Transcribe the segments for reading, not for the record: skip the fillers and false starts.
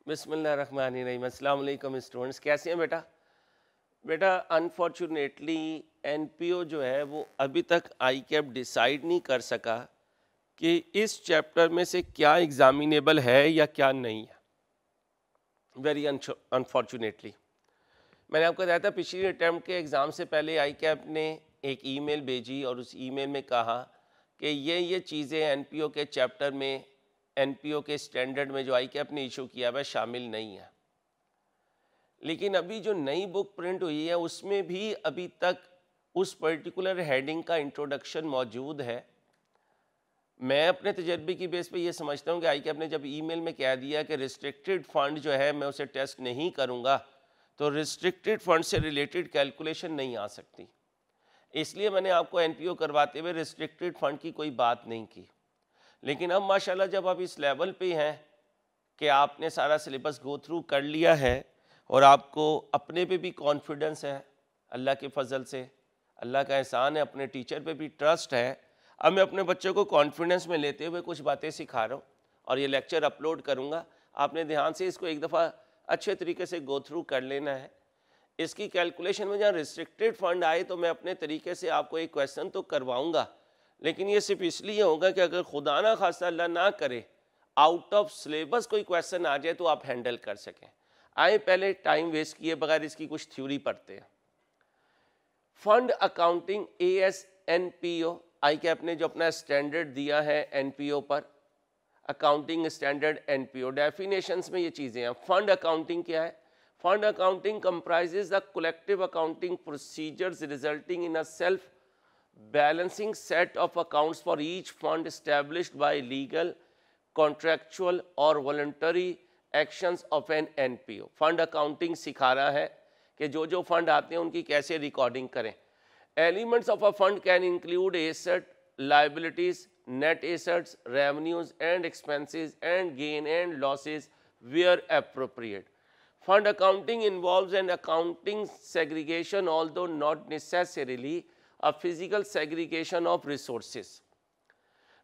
बिस्मिल्लाहिर्रहमानिर्रहीम। अस्सलाम वालेकुम स्टूडेंट्स, कैसे हैं बेटा? बेटा अनफॉर्चुनेटली एनपीओ जो है वो अभी तक आई कैप डिसाइड नहीं कर सका कि इस चैप्टर में से क्या एग्जामिनेबल है या क्या नहीं है। वेरी अनफॉर्चुनेटली मैंने आपको बताया था पिछली अटैम्प्ट के एग्ज़ाम से पहले आई कैप ने एक ईमेल भेजी और उस ईमेल में कहा कि ये चीज़ें एनपीओ के चैप्टर में, एनपीओ के स्टैंडर्ड में जो आई कैप ने इशू किया हुआ शामिल नहीं है। लेकिन अभी जो नई बुक प्रिंट हुई है उसमें भी अभी तक उस पर्टिकुलर हेडिंग का इंट्रोडक्शन मौजूद है। मैं अपने तजर्बे की बेस पे ये समझता हूँ कि आई कैप ने जब ईमेल में कह दिया कि रिस्ट्रिक्टेड फंड जो है मैं उसे टेस्ट नहीं करूँगा, तो रिस्ट्रिक्टेड फंड से रिलेटेड कैलकुलेशन नहीं आ सकती। इसलिए मैंने आपको एनपीओ करवाते हुए रिस्ट्रिक्टेड फंड की कोई बात नहीं की। लेकिन अब माशाल्लाह जब आप इस लेवल पे हैं कि आपने सारा सिलेबस गो थ्रू कर लिया है और आपको अपने पे भी कॉन्फिडेंस है, अल्लाह के फजल से, अल्लाह का एहसान है, अपने टीचर पे भी ट्रस्ट है, अब मैं अपने बच्चों को कॉन्फिडेंस में लेते हुए कुछ बातें सिखा रहा हूँ और ये लेक्चर अपलोड करूँगा। आपने ध्यान से इसको एक दफ़ा अच्छे तरीके से गो थ्रू कर लेना है। इसकी कैलकुलेशन में जहाँ रिस्ट्रिक्टेड फंड आए तो मैं अपने तरीके से आपको एक क्वेश्चन तो करवाऊँगा, लेकिन ये सिर्फ इसलिए होगा कि अगर खुदा ना खास्ता अल्लाह ना करे आउट ऑफ सिलेबस कोई क्वेश्चन आ जाए तो आप हैंडल कर सकें। आए पहले टाइम वेस्ट किए बगैर इसकी कुछ थ्योरी पढ़ते हैं। फंड अकाउंटिंग AS/NPO आई कैप ने जो अपना स्टैंडर्ड दिया है एनपीओ पर, अकाउंटिंग स्टैंडर्ड एनपीओ, डेफिनेशंस में ये चीज़ें हैं। फंड अकाउंटिंग क्या है? Fund accounting comprises the collective accounting procedures resulting in a self balancing set of accounts for each fund established by legal, contractual और voluntary actions of an NPO. Fund accounting सिखा रहा है कि जो fund आते हैं उनकी कैसे रिकॉर्डिंग करें। Elements of a fund can include asset, liabilities, net assets, revenues and expenses and gain and losses where appropriate. Fund accounting involves an accounting segregation, although not necessarily a physical segregation of resources.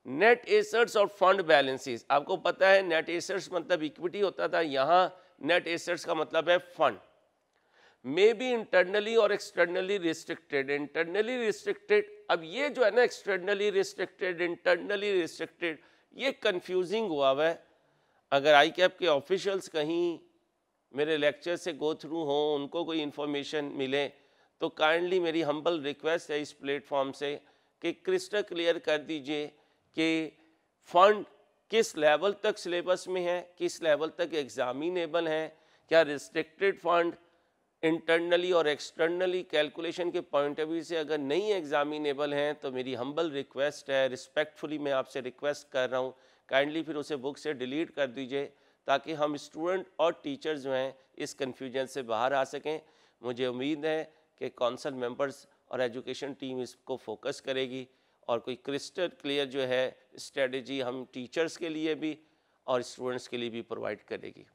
Net assets और fund balances, आपको पता है net assets मतलब equity होता था, यहाँ net assets का मतलब है फंड। मे बी इंटरनली और एक्सटर्नली रिस्ट्रिक्टेड। इंटरनली रिस्ट्रिक्टेड, अब ये जो है ना एक्सटर्नली रिस्ट्रिक्टेड, इंटरनली रिस्ट्रिक्टेड, ये कंफ्यूजिंग हुआ है। अगर आई कैप के ऑफिशियल्स कहीं मेरे लेक्चर से गो थ्रू हों, उनको कोई इन्फॉर्मेशन मिले, तो काइंडली मेरी हम्बल रिक्वेस्ट है इस प्लेटफॉर्म से कि क्रिस्टल क्लियर कर दीजिए कि फंड किस लेवल तक सिलेबस में है, किस लेवल तक एग्जामिनेबल है, क्या रिस्ट्रिक्टेड फंड इंटरनली और एक्सटर्नली कैलकुलेशन के पॉइंट ऑफ व्यू से अगर नहीं एग्जामिनेबल हैं, तो मेरी हम्बल रिक्वेस्ट है, रिस्पेक्टफुली मैं आपसे रिक्वेस्ट कर रहा हूँ, काइंडली फिर उसे बुक से डिलीट कर दीजिए ताकि हम स्टूडेंट और टीचर जो हैं इस कन्फ्यूजन से बाहर आ सकें। मुझे उम्मीद है कि काउंसिल मेंबर्स और एजुकेशन टीम इसको फोकस करेगी और कोई क्रिस्टल क्लियर जो है स्ट्रेटजी हम टीचर्स के लिए भी और स्टूडेंट्स के लिए भी प्रोवाइड करेगी।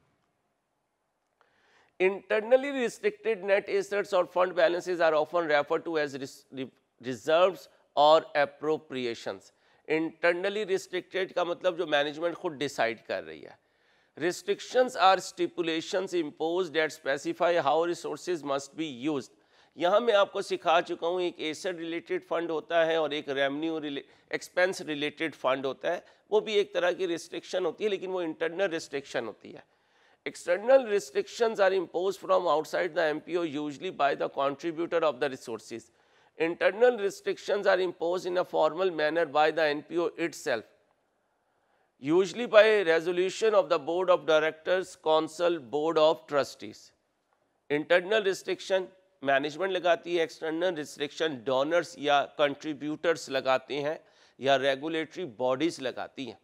Internally restricted net assets or fund balances are often referred to as reserves or appropriations. Internally restricted का मतलब जो मैनेजमेंट खुद डिसाइड कर रही है। Restrictions are stipulations imposed that specify how resources must be used. यहाँ मैं आपको सिखा चुका हूँ, एक एसेट रिलेटेड फंड होता है और एक रेवेन्यू एक्सपेंस रिलेटेड फंड होता है। वो भी एक तरह की रिस्ट्रिक्शन होती है, लेकिन वो इंटरनल रिस्ट्रिक्शन होती है। External restrictions are imposed from outside the MPO, usually by the contributor of the resources. Internal restrictions are imposed in a formal manner by the NPO itself, usually by resolution of the board of directors, council, board of trustees. Internal restriction management लगाती है, external restriction donors या contributors लगाते हैं या regulatory bodies लगाती हैं।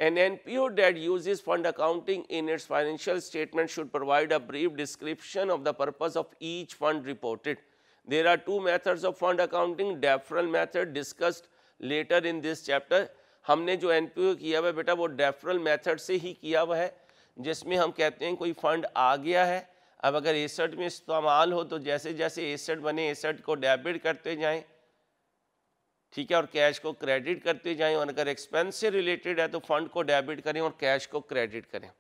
An NPO that uses fund accounting in its financial statement should provide a brief description of the purpose of each fund reported. There are two methods of fund accounting. Deferral method discussed later in this chapter. हमने जो NPO किया हुआ है बेटा वो deferral method से ही किया हुआ है, जिसमें हम कहते हैं कोई फंड आ गया है, अब अगर एसेट में इस्तेमाल हो तो जैसे जैसे एसेट बने एसेट को डेबिट करते जाएं, ठीक है, और कैश को क्रेडिट करते जाएं, और अगर एक्सपेंस से रिलेटेड है तो फंड को डेबिट करें और कैश को क्रेडिट करें।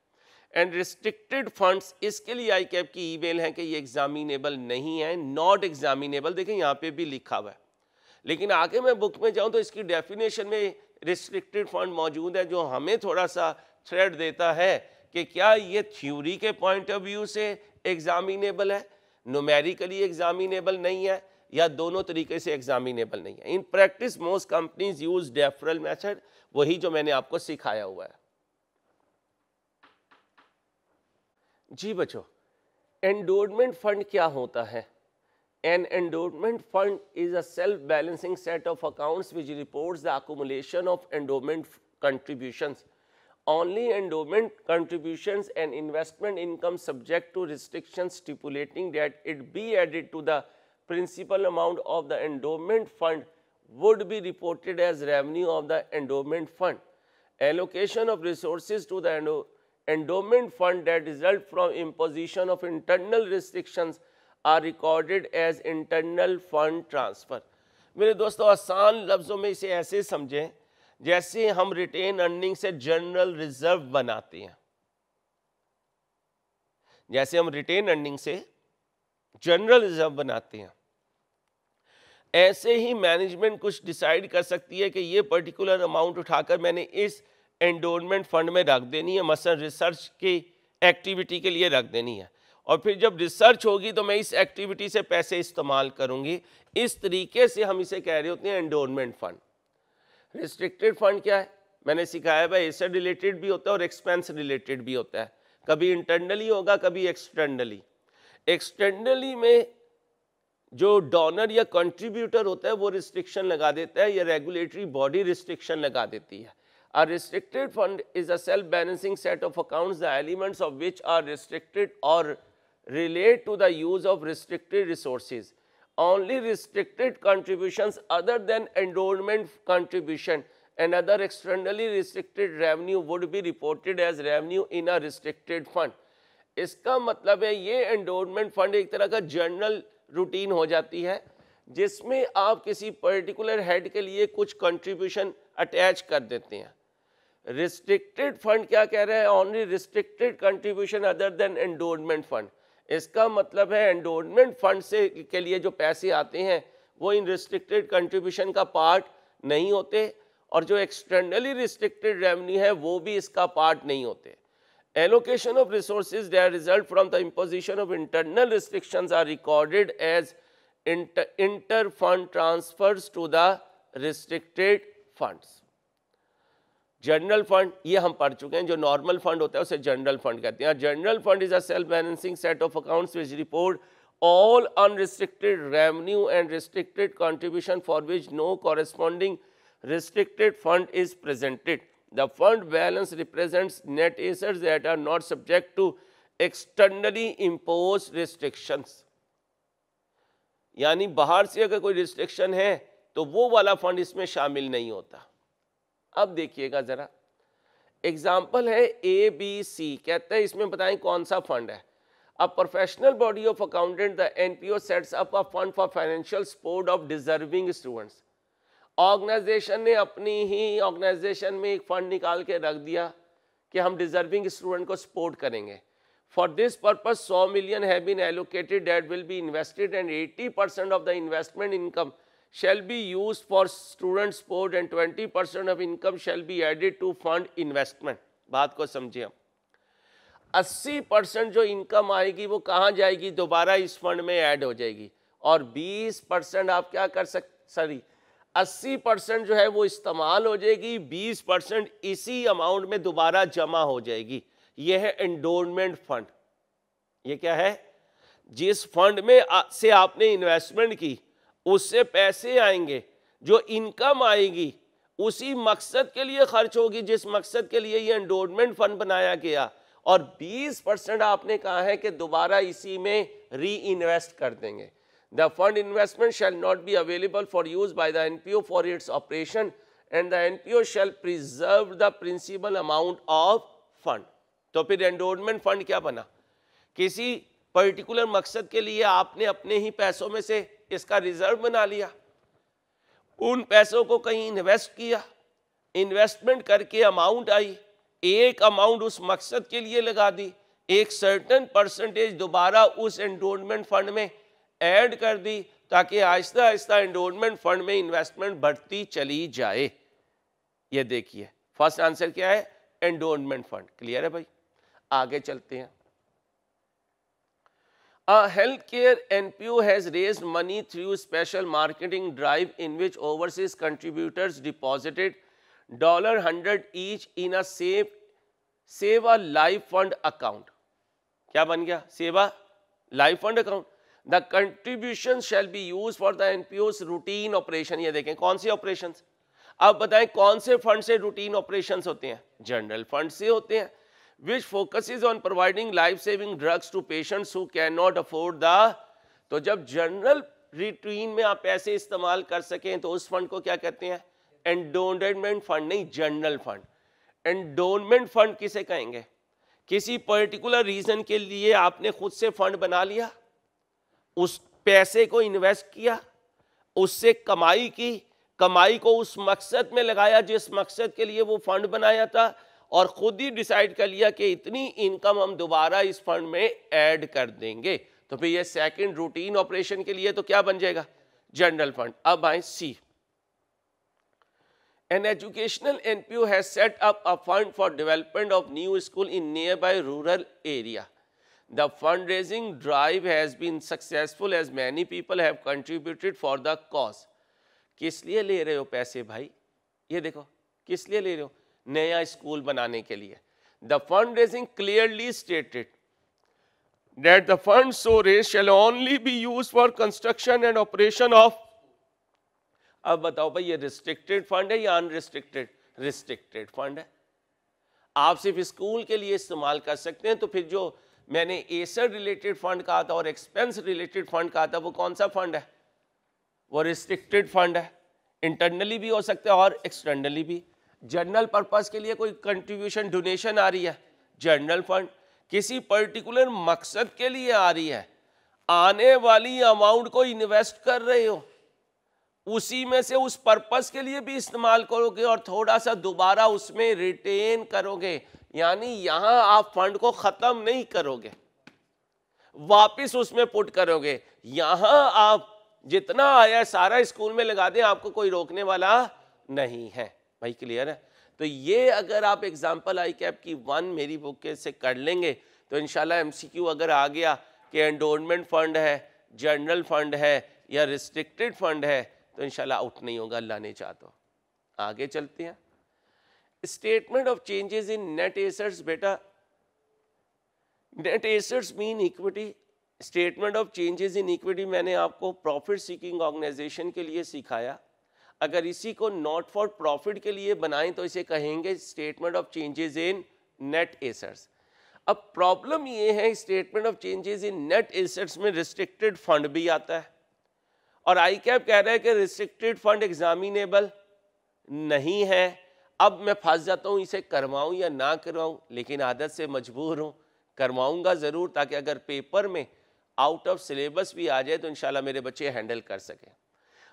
एंड रिस्ट्रिक्टेड फंड्स, इसके लिए आई कैप की ईमेल है कि ये एग्जामिनेबल नहीं है, नॉट एग्जामिनेबल, देखें यहाँ पे भी लिखा हुआ है। लेकिन आगे मैं बुक में जाऊँ तो इसकी डेफिनेशन में रिस्ट्रिक्टेड फंड मौजूद है, जो हमें थोड़ा सा थ्रेड देता है कि क्या ये थ्योरी के पॉइंट ऑफ व्यू से एग्जामिनेबल है, न्यूमेरिकली एग्जामिनेबल नहीं है, या दोनों तरीके से एग्जामिनेबल नहीं है। In practice most companies use deferral method, वही जो मैंने आपको सिखाया हुआ है। जी बच्चों, एंडोर्समेंट फंड क्या होता है? An endowment fund is a self-balancing set of accounts which reports the accumulation of endowment contributions. Only endowment contributions and investment income subject to restrictions stipulating that it be added to the principal amount of the endowment fund would be reported as revenue of the endowment fund. Allocation of resources to the endowment fund that result from imposition of internal restrictions are recorded as internal fund transfer. मेरे दोस्तों, आसान लफ्ज़ों में इसे ऐसे समझें जैसे हम रिटेन अर्निंग से जनरल रिजर्व बनाते हैं। जैसे हम रिटेन अर्निंग से जनरल रिजर्व बनाते हैं, ऐसे ही मैनेजमेंट कुछ डिसाइड कर सकती है कि ये पर्टिकुलर अमाउंट उठाकर मैंने इस एंडोर्समेंट फंड में रख देनी है, मसलन रिसर्च की एक्टिविटी के लिए रख देनी है, और फिर जब रिसर्च होगी तो मैं इस एक्टिविटी से पैसे इस्तेमाल करूंगी। इस तरीके से हम इसे कह रहे होते हैं एंडोर्समेंट फंड। रिस्ट्रिक्टेड फंड क्या है? मैंने सिखाया भाई, एसेट रिलेटेड भी होता है और एक्सपेंस रिलेटेड भी होता है। कभी इंटरनली होगा, कभी एक्सटर्नली। एक्सटर्नली में जो डोनर या कंट्रीब्यूटर होता है वो रिस्ट्रिक्शन लगा देता है, या रेगुलेटरी बॉडी रिस्ट्रिक्शन लगा देती है। A restricted fund is a self-balancing set of accounts, the elements of which are restricted or relate to the use of restricted resources. Only restricted contributions other than endowment contribution and other externally restricted revenue would be reported as revenue in a restricted fund. इसका मतलब है ये endorsement fund एक तरह का journal routine हो जाती है, जिसमें आप किसी पर्टिकुलर हेड के लिए कुछ कंट्रीब्यूशन अटैच कर देते हैं। रिस्ट्रिक्टेड फंड क्या कह रहा है? Only restricted contribution other than endorsement fund. इसका मतलब है एंडोर्समेंट फंड से के लिए जो पैसे आते हैं वो इन रिस्ट्रिक्टेड कंट्रीब्यूशन का पार्ट नहीं होते, और जो एक्सटर्नली रिस्ट्रिक्टेड रेवेन्यू है वो भी इसका पार्ट नहीं होते। Allocation of resources that result from the imposition of internal restrictions are recorded as inter-fund transfers to the restricted funds. General fund ये हम पढ़ चुके हैं, जो नॉर्मल फंड होता है उसे जनरल फंड कहते हैं। General fund is a self balancing set of accounts which report all unrestricted revenue and restricted contribution for which no corresponding restricted fund is presented. The fund balance represents net assets that are not subject to externally imposed restrictions. यानी बाहर से अगर कोई restriction है तो वो वाला fund इसमें शामिल नहीं होता। अब देखिएगा जरा, एग्जाम्पल है ABC, कहते हैं इसमें बताएं कौन सा फंड है। A professional body of accountant, the NPO sets up a fund for financial support of deserving students. Organisation ने अपनी ही ऑर्गेनाइजेशन में एक फंड निकाल के रख दिया कि हम डिजर्विंग स्टूडेंट को सपोर्ट करेंगे। For this purpose 100 million have been allocated that will be invested and 80% of the investment income shall be used for student support and 20% of income shall be added to fund investment. बात को समझिए हम, 80% जो income आएगी वो कहाँ जाएगी? दोबारा इस फंड में ऐड हो जाएगी, और 20% आप क्या कर सकते, 80% जो है वो इस्तेमाल हो जाएगी, 20% इसी अमाउंट में दोबारा जमा हो जाएगी। ये है एंडोर्समेंट फंड। ये क्या है? जिस फंड में से आपने इन्वेस्टमेंट की उससे पैसे आएंगे, जो इनकम आएगी उसी मकसद के लिए खर्च होगी जिस मकसद के लिए ये एंडोर्समेंट फंड बनाया गया, और 20% आपने कहा है कि दोबारा इसी में री इन्वेस्ट कर देंगे। The fund investment shall not be available for use by the NPO for its operation and the NPO shall preserve the principal amount of fund. तो फिर एंडोर्समेंट फंड क्या बना? किसी पर्टिकुलर मकसद के लिए आपने अपने ही पैसों में से इसका रिजर्व बना लिया, उन पैसों को कहीं इन्वेस्ट किया, इन्वेस्टमेंट करके अमाउंट आई, एक अमाउंट उस मकसद के लिए लगा दी, एक सर्टेन परसेंटेज दोबारा उस एंडोमेंट फंड में ऐड कर दी, ताकि आहिस्ता आहिस्ता एंडोमेंट फंड में इन्वेस्टमेंट बढ़ती चली जाए। ये देखिए फर्स्ट आंसर क्या है, एंडोमेंट फंड। क्लियर है भाई, आगे चलते हैं। A healthcare NPO has raised money through special marketing drive in which overseas contributors deposited $100 each in a Save a Life Fund account. क्या बन गया, Seva life fund account. The contribution shall be use for the NPOs routine operation. ये देखें कौन सी operations, अब बताएं कौन से फंड से रूटीन ऑपरेशंस होते हैं, जनरल फंड से होते हैं। Which focuses on providing life saving drugs to patients who can not afford the, तो जब जनरल रूटीन में आप पैसे इस्तेमाल कर सकें तो उस फंड को क्या कहते हैं, एंडोमेंट फंड, नहीं जनरल फंड। एंडोमेंट फंड किसे कहेंगे, किसी पर्टिकुलर रीजन के लिए आपने खुद से फंड बना लिया, उस पैसे को इन्वेस्ट किया, उससे कमाई की, कमाई को उस मकसद में लगाया जिस मकसद के लिए वो फंड बनाया था, और खुद ही डिसाइड कर लिया कि इतनी इनकम हम दोबारा इस फंड में ऐड कर देंगे, तो फिर ये सेकंड रूटीन ऑपरेशन के लिए तो क्या बन जाएगा, जनरल फंड। अब आए सी। An educational NPO has set up a fund for development of new school in nearby rural area. The fundraising drive has been successful as many people have contributed for the cause. किस लिए ले रहे हो पैसे भाई, ये देखो किस लिए ले रहे हो, नया स्कूल बनाने के लिए। The fundraising clearly stated that the funds so raised shall only be used for construction and operation of, अब बताओ भाई ये रिस्ट्रिक्टेड फंड है या अनरिस्ट्रिक्टेड, रिस्ट्रिक्टेड फंड है, आप सिर्फ स्कूल के लिए इस्तेमाल कर सकते हैं। तो फिर जो मैंने एसर रिलेटेड फंड कहा था और एक्सपेंस रिलेटेड फंड कहा था वो कौन सा फंड है, वो रिस्ट्रिक्टेड फंड है। इंटरनली भी हो सकता है और एक्सटर्नली भी। जनरल पर्पस के लिए कोई कंट्रीब्यूशन डोनेशन आ रही है, जनरल फंड। किसी पर्टिकुलर मकसद के लिए आ रही है, आने वाली अमाउंट को इन्वेस्ट कर रहे हो, उसी में से उस पर्पस के लिए भी इस्तेमाल करोगे और थोड़ा सा दोबारा उसमें रिटेन करोगे, यानी यहां आप फंड को खत्म नहीं करोगे, वापस उसमें पुट करोगे। यहां आप जितना आया सारा स्कूल में लगा दें, आपको कोई रोकने वाला नहीं है। भाई क्लियर है। तो ये अगर आप एग्जांपल आई कैप की 1 मेरी बुक के से कर लेंगे तो इंशाल्लाह एमसीक्यू अगर आ गया कि एंडोमेंट फंड है, जनरल फंड है या रिस्ट्रिक्टेड फंड है, तो इंशाल्लाह आउट नहीं होगा, अल्लाह ने चाहा तो। आगे चलते हैं। Statement of changes in net assets. बेटा net assets mean equity. Statement of changes in equity मैंने आपको प्रॉफिट सीकिंग ऑर्गेनाइजेशन के लिए सिखाया। अगर इसी को नॉट फॉर प्रॉफिट के लिए बनाएं तो इसे कहेंगे statement of changes in net assets. अब प्रॉब्लम ये है statement of changes in net assets में रिस्ट्रिक्टेड फंड भी आता है और आई कैप कह रहा है कि रिस्ट्रिक्टेड फंड एग्जामिनेबल नहीं है। अब मैं फंस जाता हूँ इसे करवाऊँ या ना करवाऊँ, लेकिन आदत से मजबूर हूँ, करवाऊँगा ज़रूर ताकि अगर पेपर में आउट ऑफ सिलेबस भी आ जाए तो इंशाल्लाह मेरे बच्चे हैंडल कर सकें।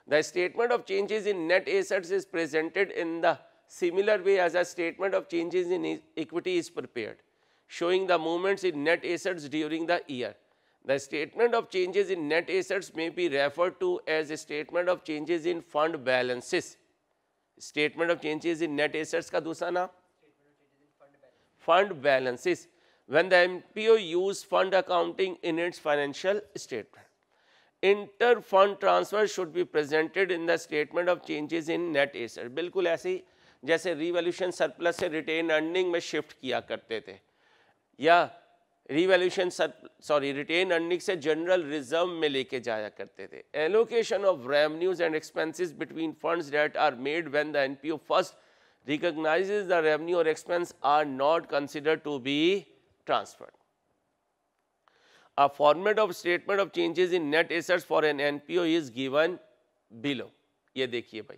The statement of changes in net assets is presented in the similar way as a statement of changes in equity is prepared, showing the movements in net assets during the year. The statement of changes in net assets may be referred to as a statement of changes in fund balances. Statement of changes in net assets का दूसरा नाम fund balances. When the MPO use fund accounting in its financial statement. Inter fund transfer should be presented in the statement of changes in net asset. बिल्कुल ऐसे ही जैसे revaluation surplus से retain earning में shift किया करते थे, या रिटेन अर्निंग से जनरल रिजर्व में लेके जाया करते थे। Allocation of revenues and expenses between funds that are made when the NPO first recognises the revenue और expense are not considered to be transferred. A format of statement of changes in net assets for an NPO is given below. ये देखिए भाई,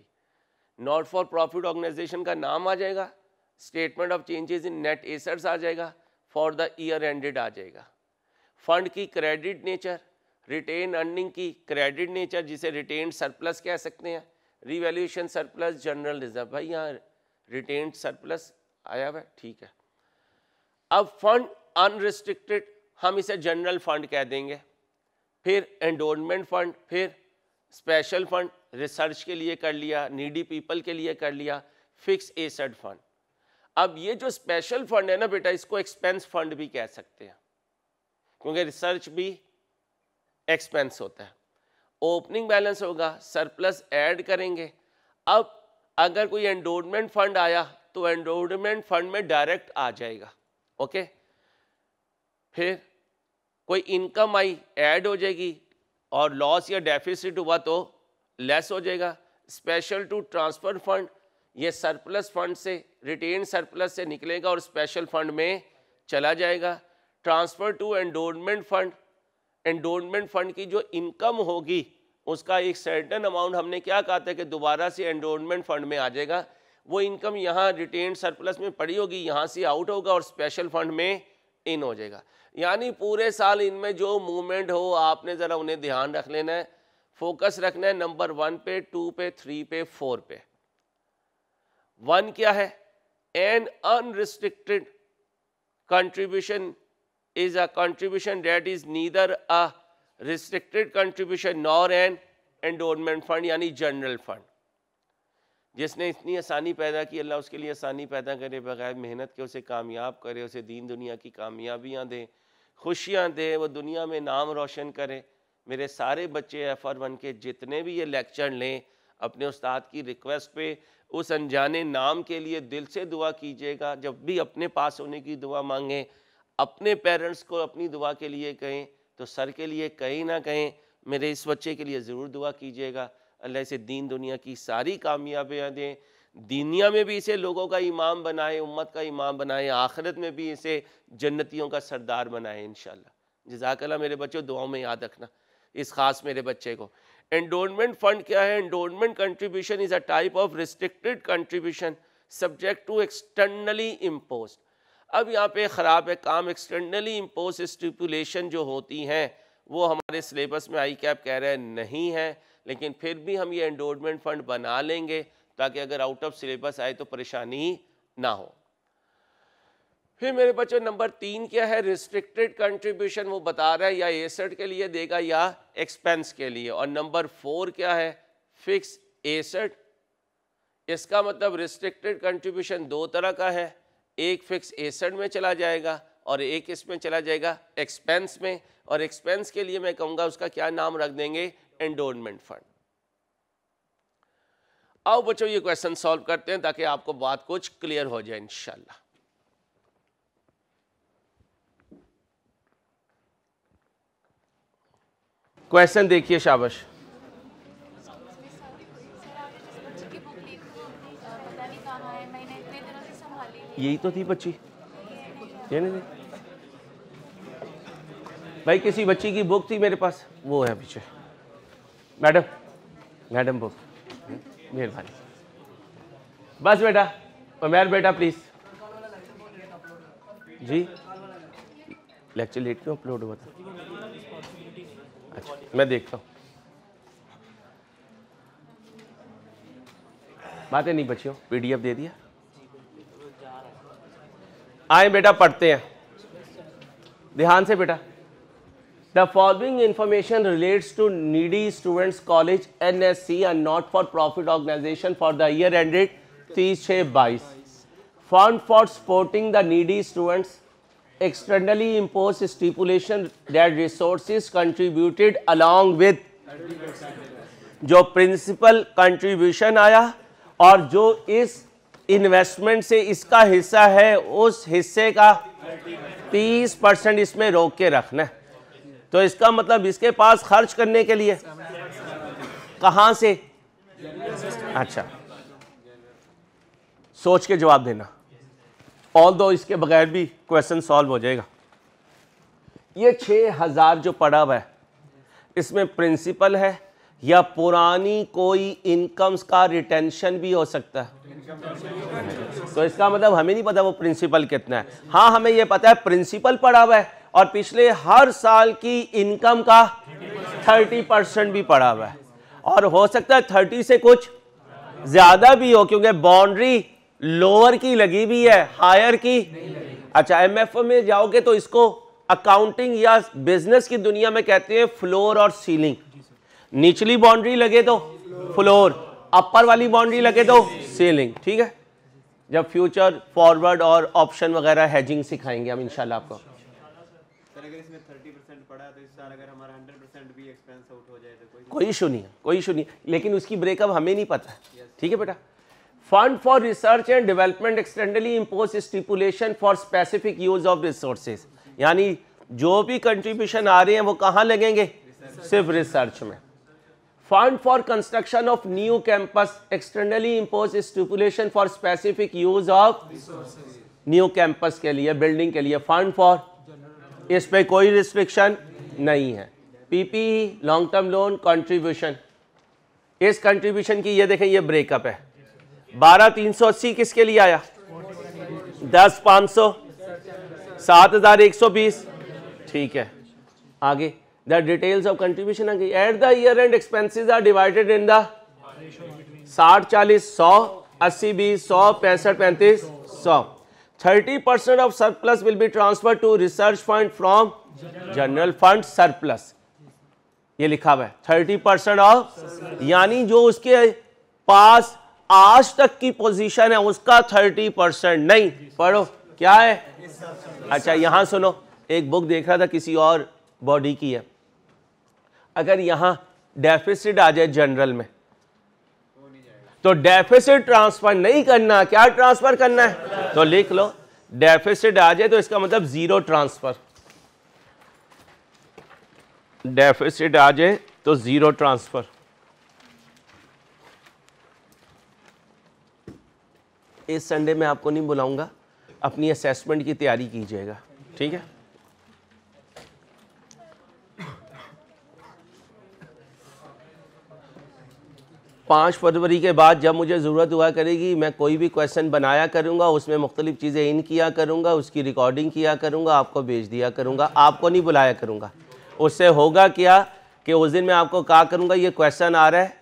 not for profit organisation का नाम आ जाएगा, statement of changes in net assets आ जाएगा, for the year ended आ जाएगा, फंड की क्रेडिट नेचर, रिटेन अर्निंग की क्रेडिट नेचर जिसे रिटेन सरप्लस कह सकते हैं, रिवैल्यूएशन सरप्लस, जनरल रिजर्व। भाई यहाँ रिटेन सरप्लस आया हुआ है, ठीक है। अब फंड अनरिस्ट्रिक्टेड, हम इसे जनरल फंड कह देंगे, फिर एंडोमेंट फंड, फिर स्पेशल फंड, रिसर्च के लिए कर लिया, नीडी पीपल के लिए कर लिया, फिक्स एसेट फंड। अब ये जो स्पेशल फंड है ना बेटा, इसको एक्सपेंस फंड भी कह सकते हैं, क्योंकि रिसर्च भी एक्सपेंस होता है। ओपनिंग बैलेंस होगा, सरप्लस ऐड करेंगे। अब अगर कोई एंडोमेंट फंड आया तो एंडोमेंट फंड में डायरेक्ट आ जाएगा, ओके। फिर कोई इनकम आई ऐड हो जाएगी, और लॉस या डेफिसिट हुआ तो लेस हो जाएगा। स्पेशल टू ट्रांसफर फंड, ये सरप्लस फंड से, रिटेन सरप्लस से निकलेगा और स्पेशल फंड में चला जाएगा। Transfer to endowment fund, endowment fund की जो इनकम होगी उसका एक सर्टेन अमाउंट हमने क्या कहा था कि दोबारा से एंडोमेंट फंड में आ जाएगा। वो इनकम यहाँ रिटेन सरप्लस में पड़ी होगी, यहाँ से आउट होगा और स्पेशल फंड में इन हो जाएगा। यानी पूरे साल इनमें जो मूवमेंट हो आपने ज़रा उन्हें ध्यान रख लेना है, फोकस रखना है नंबर 1 पे, 2 पे, 3 पे, 4 पे। 1 क्या है? An unrestricted contribution is a contribution that is neither a restricted contribution nor an endowment fund, यानी जनरल फंड। जिसने इतनी आसानी पैदा की, अल्लाह उसके लिए आसानी पैदा करे, बगैर मेहनत के उसे कामयाब करे, उसे दीन दुनिया की कामयाबियाँ दे, खुशियाँ दे, वो दुनिया में नाम रोशन करे। मेरे सारे बच्चे FR1 के जितने भी ये लेक्चर लें, अपने उस्ताद की रिक्वेस्ट पे उस अनजाने नाम के लिए दिल से दुआ कीजिएगा। जब भी अपने पास होने की दुआ मांगें, अपने पेरेंट्स को अपनी दुआ के लिए कहें तो सर के लिए कहीं ना कहें मेरे इस बच्चे के लिए ज़रूर दुआ कीजिएगा। अल्लाह इसे दीन दुनिया की सारी कामयाबियाँ दें, दुनिया में भी इसे लोगों का इमाम बनाए, उम्मत का इमाम बनाए, आखिरत में भी इसे जन्नतियों का सरदार बनाए इंशाल्लाह। जज़ाकल्लाह मेरे बच्चों, दुआओं में याद रखना इस खास मेरे बच्चे को। एंडोमेंट फंड क्या है? Endowment contribution is a type of restricted contribution subject to externally imposed. अब यहाँ पे ख़राब है काम। एक्सटर्नली इम्पोज स्टिपुलेशन जो होती हैं वो हमारे सिलेबस में ICAP कह रहे हैं नहीं है, लेकिन फिर भी हम ये एंडोमेंट फंड बना लेंगे ताकि अगर आउट ऑफ सिलेबस आए तो परेशानी ना हो। फिर मेरे बच्चों नंबर 3 क्या है? रिस्ट्रिक्टेड कंट्रीब्यूशन, वो बता रहा है या एसेट के लिए देगा या एक्सपेंस के लिए। और नंबर 4 क्या है? Fix asset. इसका मतलब रिस्ट्रिक्टेड कंट्रीब्यूशन 2 तरह का है, एक फिक्स एसेट में चला जाएगा और एक इसमें चला जाएगा एक्सपेंस में। और एक्सपेंस के लिए मैं कहूँगा उसका क्या नाम रख देंगे? Endowment fund. आओ बच्चों ये क्वेश्चन सॉल्व करते हैं ताकि आपको बात कुछ क्लियर हो जाए इंशाल्लाह। क्वेश्चन देखिए, शाबाश। यही तो थी बच्ची, ये नहीं भाई, किसी बच्ची की बुक थी मेरे पास, वो है पीछे। मैडम बुक, मेहरबानी। बस बेटा, उमैर बेटा प्लीज जी। लेक्चर लेट क्यों अपलोड हुआ था? अच्छा मैं देखता हूँ। बातें नहीं बच्चियों, PDF दे दिया। आए बेटा पढ़ते हैं ध्यान से बेटा। The following information relates to needy students college NSC and not for profit organisation for the year ended 30/6/22। Fund for supporting the needy students externally impose stipulation that resources contributed along with, जो principal contribution आया और जो इस investment से इसका हिस्सा है, उस हिस्से का 30% इसमें रोक के रखना है। तो इसका मतलब इसके पास खर्च करने के लिए कहां से? अच्छा सोच के जवाब देना, ऑल्दो इसके बगैर भी क्वेश्चन सॉल्व हो जाएगा। ये 6000 जो पड़ा हुआ है इसमें प्रिंसिपल है या पुरानी कोई इनकम्स का रिटेंशन भी हो सकता है। तो इसका मतलब हमें नहीं पता वो प्रिंसिपल कितना है। हाँ हमें ये पता है प्रिंसिपल पड़ा हुआ है और पिछले हर साल की इनकम का 30% भी पड़ा हुआ है, और हो सकता है 30 से कुछ ज्यादा भी हो, क्योंकि बाउंड्री लोअर की लगी हुई है, हायर की अच्छा, एमएफओ में जाओगे तो इसको अकाउंटिंग या बिजनेस की दुनिया में कहते हैं फ्लोर और सीलिंग। निचली बाउंड्री लगे तो फ्लोर, अपर वाली बाउंड्री लगे तो सीलिंग। ठीक है, जब फ्यूचर फॉरवर्ड और ऑप्शन वगैरह हेजिंग सिखाएंगे हम इंशाल्लाह आपको। सर अगर इसमें 30% पड़ा तो इस साल अगर हमारा 100% भी एक्सपेंस आउट हो जाए तो कोई इशू नहीं है, कोई इशू नहीं, लेकिन उसकी ब्रेकअप हमें नहीं पता है। ठीक है बेटा। Fund for research and development externally impose stipulation for specific use of resources, यानी जो भी कंट्रीब्यूशन आ रहे हैं वो कहाँ लगेंगे? सिर्फ रिसर्च में। Fund for construction of new campus externally impose stipulation for specific use of new campus के लिए, बिल्डिंग के लिए फंड फॉर, इस पे कोई रिस्ट्रिक्शन नहीं है। PP long term loan contribution, इस कंट्रीब्यूशन की ये देखें ये ब्रेकअप है। 12,380 किसके लिए आया? 10,500, 7,120। ठीक है, आगे द डिटेल्स ऑफ कंट्रीब्यूशन आगे। At the year end expenses are divided in the 60-40, 100, 80-20, 100, 65-35, 100। 30% of surplus will be transferred to research fund from general fund surplus, ये लिखा हुआ है 30% ऑफ, यानी जो उसके पास आज तक की पोजीशन है उसका 30% नहीं। पढ़ो क्या है? अच्छा यहां सुनो, एक बुक देख रहा था किसी और बॉडी की है, अगर यहां डेफिसिट आ जाए जनरल में तो डेफिसिट ट्रांसफर नहीं करना, क्या ट्रांसफर करना है? तो लिख लो डेफिसिट आ जाए तो इसका मतलब जीरो ट्रांसफर, डेफिसिट आ जाए तो जीरो ट्रांसफर। इस संडे में आपको नहीं बुलाऊंगा, अपनी असेसमेंट की तैयारी कीजिएगा। ठीक है, पाँच फरवरी के बाद जब मुझे ज़रूरत हुआ करेगी मैं कोई भी क्वेश्चन बनाया करूँगा, उसमें मुख्तलिफ चीज़ें इन किया करूँगा, उसकी रिकॉर्डिंग किया करूँगा, आपको भेज दिया करूँगा, आपको नहीं बुलाया करूँगा। उससे होगा क्या कि उस दिन मैं आपको कहा करूँगा ये क्वेश्चन आ रहा है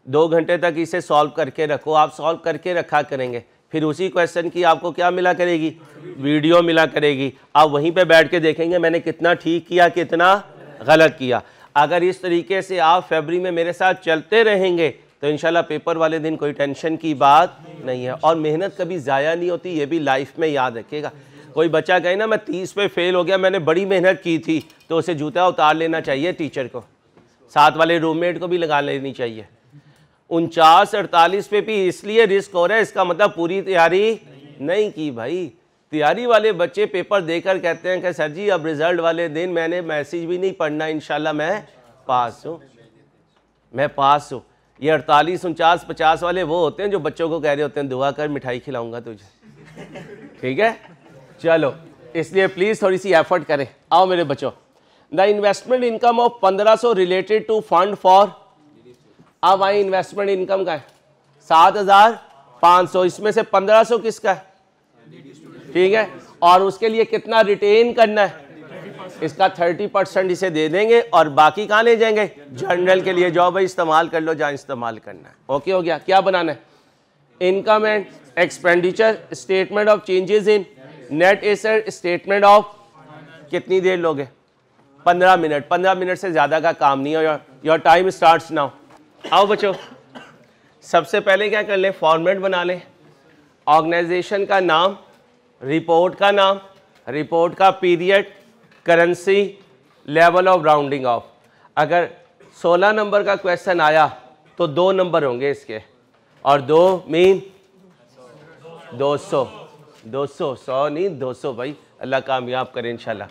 2 घंटे तक इसे सॉल्व करके रखो, आप सॉल्व करके रखा करेंगे, फिर उसी क्वेश्चन की आपको क्या मिला करेगी? वीडियो मिला करेगी, आप वहीं पे बैठ के देखेंगे मैंने कितना ठीक किया कितना गलत किया। अगर इस तरीके से आप फरवरी में मेरे साथ चलते रहेंगे तो इंशाल्लाह पेपर वाले दिन कोई टेंशन की बात नहीं है, और मेहनत कभी ज़ाया नहीं होती, ये भी लाइफ में याद रखिएगा। कोई बच्चा कहे ना मैं 30 पे फेल हो गया, मैंने बड़ी मेहनत की थी, तो उसे जूता उतार लेना चाहिए टीचर को, साथ वाले रूममेट को भी लगा लेनी चाहिए। 49-48 पे भी इसलिए रिस्क हो रहा है, इसका मतलब पूरी तैयारी नहीं की भाई। तैयारी वाले बच्चे पेपर देकर कहते हैं कि सर जी अब रिजल्ट वाले दिन मैंने मैसेज भी नहीं पढ़ना, इंशाल्लाह मैं पास हूँ, मैं पास हूँ। ये 48, 49, 50 वाले वो होते हैं जो बच्चों को कह रहे होते हैं दुआ कर मिठाई खिलाऊंगा तुझे। ठीक है, चलो इसलिए प्लीज़ थोड़ी सी एफर्ट करें। आओ मेरे बच्चों, the investment income of 1500 related to fund for, अब आई इन्वेस्टमेंट इनकम का है 7,500, इसमें से 1500 किसका है? ठीक है, और उसके लिए कितना रिटेन करना है? इसका 30% इसे दे देंगे और बाकी कहाँ ले जाएंगे? जनरल के लिए, जाओ भाई इस्तेमाल कर लो जहाँ इस्तेमाल करना है। ओके हो गया? क्या बनाना है? Income and expenditure statement of changes in net asset statement of, कितनी देर लोगे? 15 मिनट, 15 मिनट से ज़्यादा का काम नहीं है। Your time starts now. आओ बच्चों, सबसे पहले क्या कर लें? फॉर्मेट बना लें, ऑर्गेनाइजेशन का नाम, रिपोर्ट का नाम, रिपोर्ट का period, currency, level of rounding off. अगर 16 नंबर का क्वेश्चन आया तो 2 नंबर होंगे इसके, और 2 मीन 200, 200, 100 नहीं 200 भाई, अल्लाह कामयाब करे इंशाल्लाह।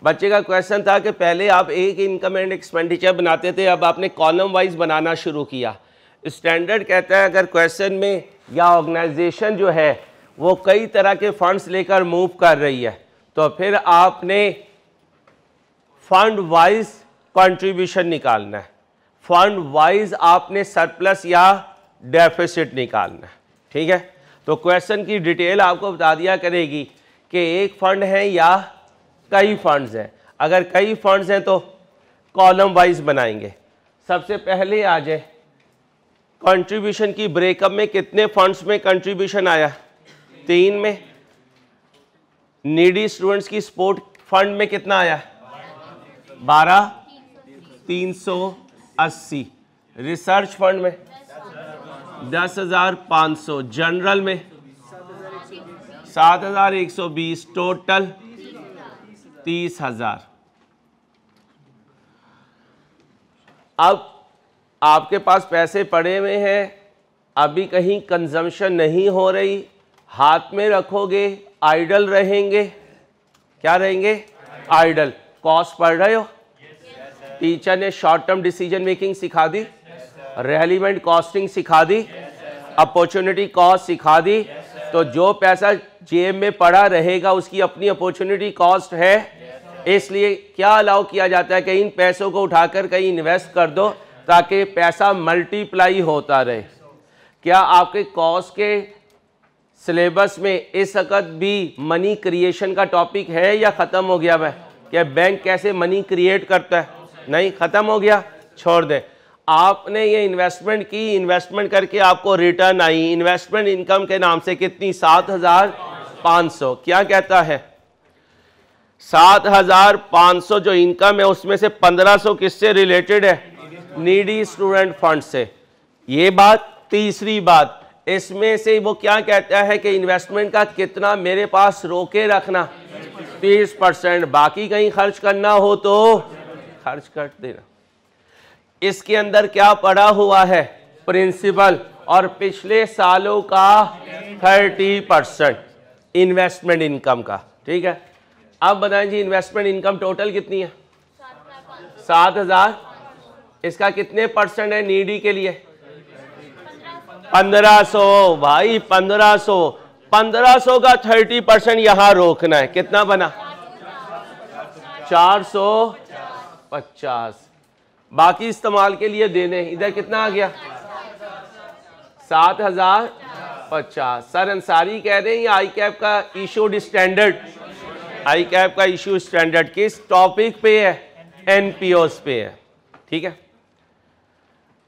बच्चे का क्वेश्चन था कि पहले आप एक इनकम एंड एक्सपेंडिचर बनाते थे, अब आपने कॉलम वाइज बनाना शुरू किया। स्टैंडर्ड कहता है अगर क्वेश्चन में या ऑर्गेनाइजेशन जो है वो कई तरह के फंड्स लेकर मूव कर रही है तो फिर आपने फंड वाइज कंट्रीब्यूशन निकालना है, फंड वाइज आपने सरप्लस या डेफिसिट निकालना है। ठीक है, तो क्वेश्चन की डिटेल आपको बता दिया करेगी कि एक फंड है या कई फंड्स हैं। अगर कई फंड्स हैं तो कॉलम वाइज बनाएंगे। सबसे पहले आ जाए कंट्रीब्यूशन की ब्रेकअप में, कितने फंड्स में कंट्रीब्यूशन आया? 3 में। नीडी स्टूडेंट्स की स्पोर्ट फंड में कितना आया? 12,380। रिसर्च फंड में 10,500। जनरल में 7,120। टोटल 30,000। अब आपके पास पैसे पड़े हुए हैं, अभी कहीं कंजम्पशन नहीं हो रही, हाथ में रखोगे आइडल रहेंगे। क्या रहेंगे? आइडल। कॉस्ट पढ़ रहे हो? टीचर ने शॉर्ट टर्म डिसीजन मेकिंग सिखा दी, रेलिवेंट कॉस्टिंग सिखा दी, अपॉर्चुनिटी कॉस्ट सिखा दी। तो जो पैसा जेब में पड़ा रहेगा उसकी अपनी अपॉर्चुनिटी कॉस्ट है। इसलिए क्या अलाउ किया जाता है कि इन पैसों को उठाकर कहीं इन्वेस्ट कर दो ताकि पैसा मल्टीप्लाई होता रहे। क्या आपके कॉस्ट के सिलेबस में इस वक्त भी मनी क्रिएशन का टॉपिक है या ख़त्म हो गया? वह क्या बैंक कैसे मनी क्रिएट करता है? नहीं, ख़त्म हो गया, छोड़ दें। आपने ये इन्वेस्टमेंट की, इन्वेस्टमेंट करके आपको रिटर्न आई, इन्वेस्टमेंट इनकम के नाम से कितनी? 7,500। क्या कहता है? 7,500 जो इनकम है उसमें से 1,500 किससे रिलेटेड है? नीडी स्टूडेंट फंड से। ये बात। तीसरी बात, इसमें से वो क्या कहता है कि इन्वेस्टमेंट का कितना मेरे पास रोके रखना? 30%। बाकी कहीं खर्च करना हो तो खर्च कर देना। इसके अंदर क्या पड़ा हुआ है? प्रिंसिपल और पिछले सालों का 30% इन्वेस्टमेंट इनकम का। ठीक है, अब बताएं जी इन्वेस्टमेंट इनकम टोटल कितनी है? 7,000। इसका कितने परसेंट है नीडी के लिए? 1,500 भाई, 1,500। 1,500 का 30% यहां रोकना है। कितना बना? 450। बाकी इस्तेमाल के लिए देने। इधर कितना आ गया? 7,050। सर अंसारी कह रहे हैं ये आई कैप का इशूड स्टैंडर्ड, आई कैप का इशू स्टैंडर्ड किस टॉपिक पे है? एनपीओस पे है। ठीक है,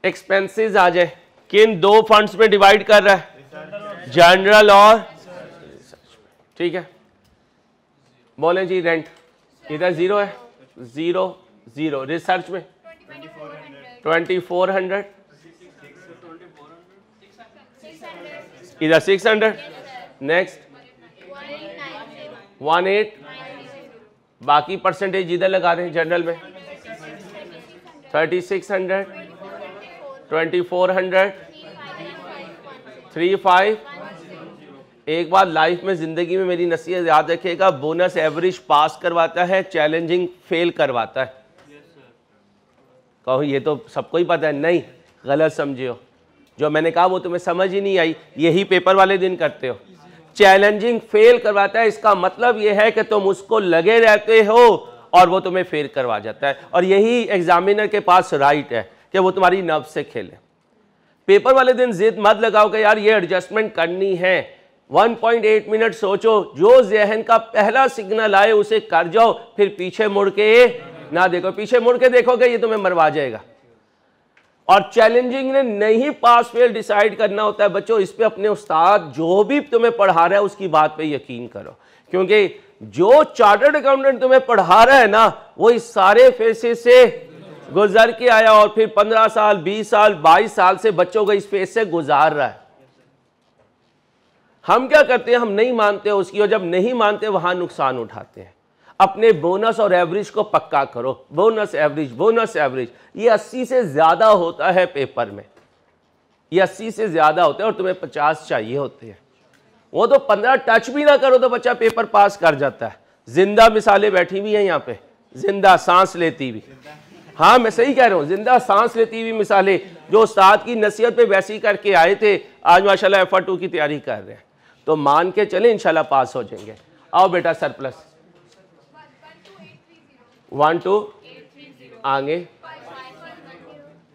एक्सपेंसेस आ जाए। किन दो फंड्स में डिवाइड कर रहा है? जनरल और रिसर्च। ठीक है, बोले जी रेंट इधर 0 है, 0 0। रिसर्च में 2,400, इधर 600। नेक्स्ट 18। बाकी परसेंटेज इधर लगा रहे हैं जनरल में 3,600, 2,400, 3,500। एक बात लाइफ में, जिंदगी में मेरी नसीहत याद रखिएगा, बोनस एवरेज पास करवाता है, चैलेंजिंग फेल करवाता है। कहो ये तो सबको ही पता है। नहीं, गलत समझे हो। जो मैंने कहा वो तुम्हें समझ ही नहीं आई, यही पेपर वाले दिन करते हो। चैलेंजिंग फेल करवाता है, इसका मतलब यह है कि तुम उसको लगे रहते हो और वो तुम्हें फेल करवा जाता है। और यही एग्जामिनर के पास राइट है कि वो तुम्हारी नब्ज से खेले। पेपर वाले दिन जिद मत लगाओ कि यार ये एडजस्टमेंट करनी है। 1.8 मिनट सोचो, जो जहन का पहला सिग्नल आए उसे कर जाओ, फिर पीछे मुड़ के ना देखो। पीछे मुड़ के देखोगे ये तुम्हें मरवा जाएगा। और चैलेंजिंग ने नहीं पास फेल डिसाइड करना होता है बच्चों। इस पे अपने उस्ताद जो भी तुम्हें पढ़ा रहा है उसकी बात पे यकीन करो, क्योंकि जो चार्टर्ड अकाउंटेंट तुम्हें पढ़ा रहा है ना, वो इस सारे फेसेस से गुजर के आया और फिर 15 साल 20 साल 22 साल से बच्चों को इस फेस से गुजार रहा है। हम क्या करते हैं? हम नहीं मानते उसकी, और जब नहीं मानते वहां नुकसान उठाते हैं। अपने बोनस और एवरेज को पक्का करो। बोनस एवरेज, बोनस एवरेज ये 80 से ज्यादा होता है पेपर में, ये 80 से ज्यादा होता है और तुम्हें 50 चाहिए होते हैं। वो तो 15 टच भी ना करो तो बच्चा पेपर पास कर जाता है। जिंदा मिसालें बैठी हुई हैं यहाँ पे, जिंदा सांस लेती हुई। हाँ मैं सही कह रहा हूँ, जिंदा सांस लेती हुई मिसालें, जो उस्ताद की नसीहत पे वैसी करके आए थे, आज माशाल्लाह FR2 की तैयारी कर रहे हैं। तो मान के चले इंशाल्लाह पास हो जाएंगे। आओ बेटा सरप्लस 1 2 आगे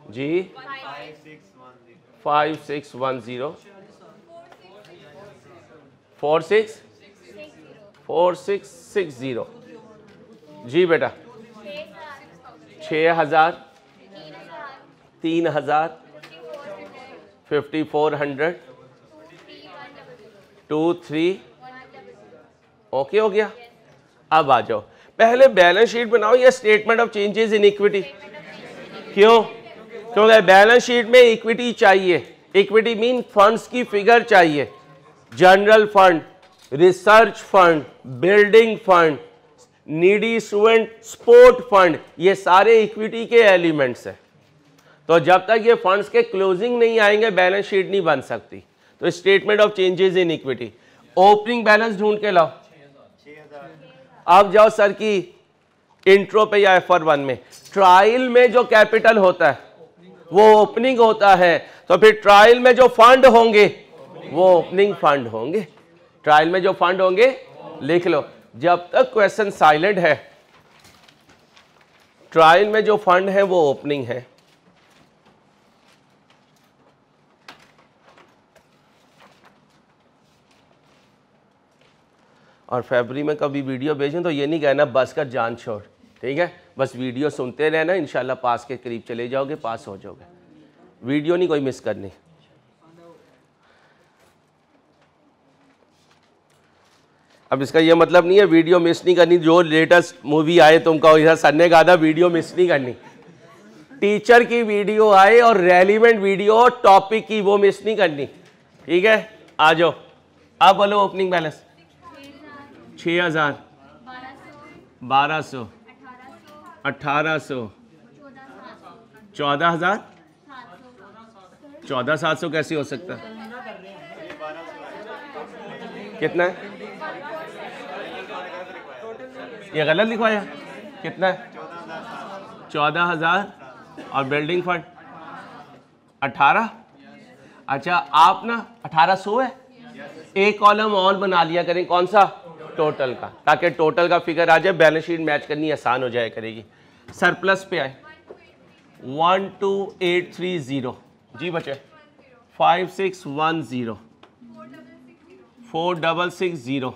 जी 5610 4660 जी बेटा 6,000 3,000 5,400 2 3 ओके हो गया। अब आ जाओ, पहले बैलेंस शीट बनाओ या statement of changes in equity. क्यों? क्योंकि बैलेंस शीट में इक्विटी चाहिए। इक्विटी मीन फंड्स की फिगर चाहिए। General fund, research fund, building fund, needy student support fund, ये सारे इक्विटी के एलिमेंट्स हैं। तो जब तक ये फंड्स के क्लोजिंग नहीं आएंगे बैलेंस शीट नहीं बन सकती। तो statement of changes in equity, opening balance ढूंढ के लाओ। अब जाओ सर की इंट्रो पे या F1 में, ट्रायल में जो कैपिटल होता है वो ओपनिंग होता है, तो फिर ट्रायल में जो फंड होंगे वो ओपनिंग फंड होंगे। ट्रायल में जो फंड होंगे लिख लो। जब तक क्वेश्चन साइलेंट है, ट्रायल में जो फंड है वो ओपनिंग है। और फरवरी में कभी वीडियो भेजें तो ये नहीं कहना बस कर जान छोड़, ठीक है? बस वीडियो सुनते रहना, इंशाल्लाह पास के करीब चले जाओगे, पास हो जाओगे। वीडियो नहीं कोई मिस करनी। अब इसका ये मतलब नहीं है वीडियो मिस नहीं करनी, जो लेटेस्ट मूवी आए तुमको इधर सर ने कहा था वीडियो मिस नहीं करनी। टीचर की वीडियो आए और रेलिवेंट वीडियो टॉपिक की, वो मिस नहीं करनी, ठीक है? आ जाओ, अब बोलो ओपनिंग बैलेंस। 6000, 1200, 1800, 14000, 14700 कैसे हो सकता है? कितना है? ये गलत लिखवाया। कितना है? 14000 और बिल्डिंग फंड 18। अच्छा आप ना 1800 है, एक कॉलम और बना लिया करें। कौन सा? टोटल का, ताकि टोटल का फिगर आ जाए, बैलेंस शीट मैच करनी आसान हो जाए करेगी। सरप्लस पे आए 12830 जी बचे 5610 4660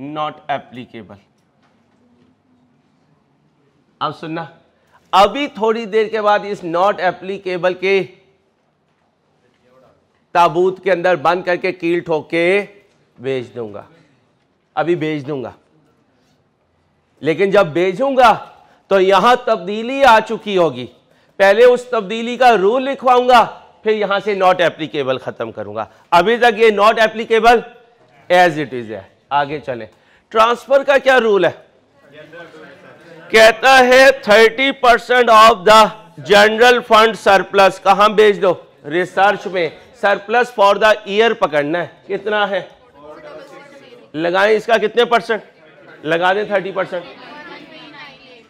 नॉट एप्लीकेबल। अब सुनना, अभी थोड़ी देर के बाद इस नॉट एप्लीकेबल के ताबूत के अंदर बंद करके कील ठोक के बेच दूंगा। अभी बेच दूंगा, लेकिन जब बेचूंगा तो यहां तब्दीली आ चुकी होगी। पहले उस तब्दीली का रूल लिखवाऊंगा, फिर यहां से नॉट एप्लीकेबल खत्म करूंगा। अभी तक ये not applicable as it is है। आगे चले, ट्रांसफर का क्या रूल है? कहता है 30% of the general fund surplus कहां बेच दो? रिसर्च में। सरप्लस फॉर द ईयर पकड़ना है। कितना है? लगाएं इसका कितने परसेंट? लगा दें 30%।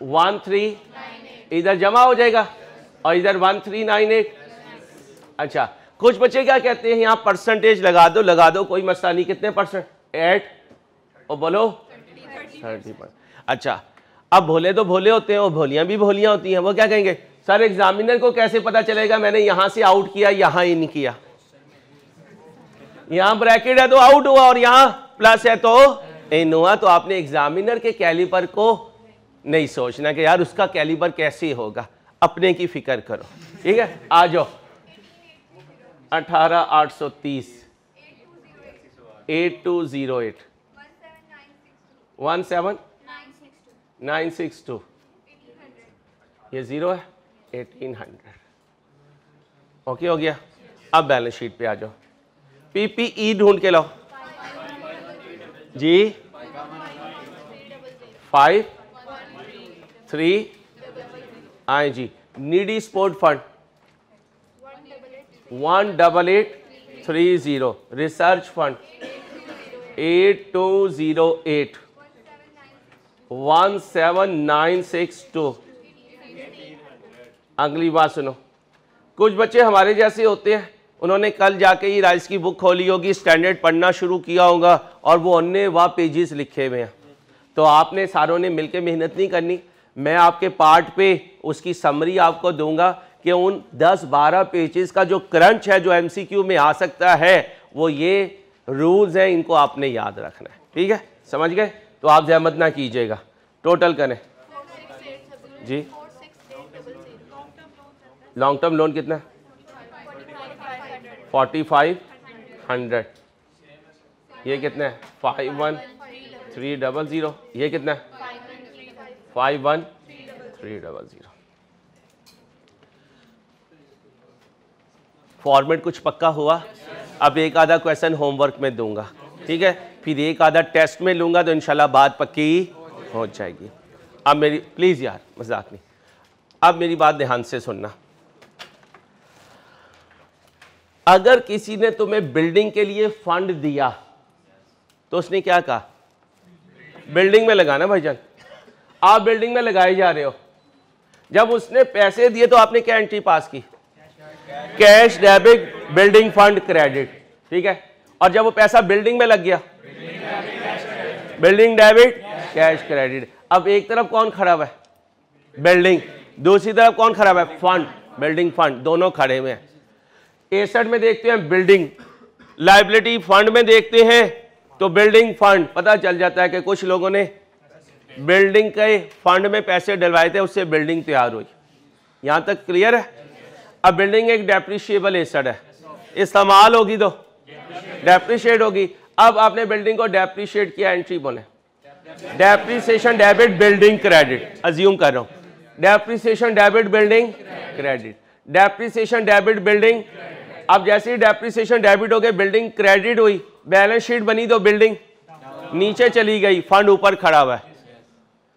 13 इधर जमा हो जाएगा और इधर 1398। अच्छा, कुछ बच्चे क्या कहते हैं, यहां परसेंटेज लगा दो, कोई मसला नहीं। कितने परसेंट? 8 और बोलो 30%। अच्छा, अब भोले तो भोले होते हैं और भोलियां भी भोलियां होती हैं। वो क्या कहेंगे, सर एग्जामिनर को कैसे पता चलेगा मैंने यहां से आउट किया, यहां इन किया? यहां ब्रैकेट है तो आउट हुआ और यहां प्लस है तो इन हुआ। तो आपने एग्जामिनर के कैलिबर को नहीं सोचना कि यार उसका कैलिबर कैसे होगा, अपने की फिक्र करो, ठीक है? आ जाओ 18830 8208 17962 ये 0 है 1800। ओके हो गया। अब बैलेंस शीट पे आ जाओ, पीपीई ढूंढ के लाओ जी। 5 3 आए जी। Needy sport fund 18830। Research fund 8208 17962। अगली बात सुनो, कुछ बच्चे हमारे जैसे होते हैं, उन्होंने कल जाके ही राइस की बुक खोली होगी, स्टैंडर्ड पढ़ना शुरू किया होगा और वो अन्य वाह पेजेस लिखे हुए हैं। तो आपने सारों ने मिलकर मेहनत नहीं करनी। मैं आपके पार्ट पे उसकी समरी आपको दूंगा कि उन 10-12 पेजेस का जो क्रंच है, जो एमसीक्यू में आ सकता है, वो ये रूल्स हैं, इनको आपने याद रखना है, ठीक है? समझ गए? तो आप जहमत ना कीजिएगा, टोटल करें जी। लॉन्ग टर्म लोन कितना? 4500। ये कितना है? 51 300, ये कितना है 51300। फॉर्मेट कुछ पक्का हुआ। अब एक आधा क्वेश्चन होमवर्क में दूंगा, ठीक है, फिर एक आधा टेस्ट में लूंगा, तो इंशाल्लाह बात पक्की हो जाएगी। अब मेरी प्लीज़ यार मजाक नहीं, अब मेरी बात ध्यान से सुनना। अगर किसी ने तुम्हें बिल्डिंग के लिए फंड दिया तो उसने क्या कहा, बिल्डिंग में लगाना भाईजान। आप बिल्डिंग में लगाए जा रहे हो, जब उसने पैसे दिए तो आपने क्या एंट्री पास की, cash debit building fund credit, ठीक है। और जब वो पैसा बिल्डिंग में लग गया, बिल्डिंग डेबिट कैश क्रेडिट। अब एक तरफ कौन खड़ा हुआ है, बिल्डिंग, दूसरी तरफ कौन खड़ा हुआ है, फंड, बिल्डिंग फंड, दोनों खड़े हुए हैं। एसेट में देखते हैं बिल्डिंग, लायबिलिटी फंड में देखते हैं तो बिल्डिंग फंड। पता चल जाता है कि कुछ लोगों ने बिल्डिंग के फंड में पैसे डलवाए थे, उससे बिल्डिंग तैयार हुई। यहां तक क्लियर है। अब बिल्डिंग एक डेप्रिशिएबल एसेट है, इस्तेमाल होगी तो डेप्रिशिएट होगी। अब आपने बिल्डिंग को डेप्रिशिएट किया, एंट्री बोले depreciation debit building credit, assume कर रहा हूं, depreciation debit building credit, depreciation debit building. अब जैसे ही डेप्रिसिएशन डेबिट हो गए, बिल्डिंग क्रेडिट हुई, बैलेंस शीट बनी तो बिल्डिंग नीचे चली गई, फंड ऊपर खड़ा हुआ है।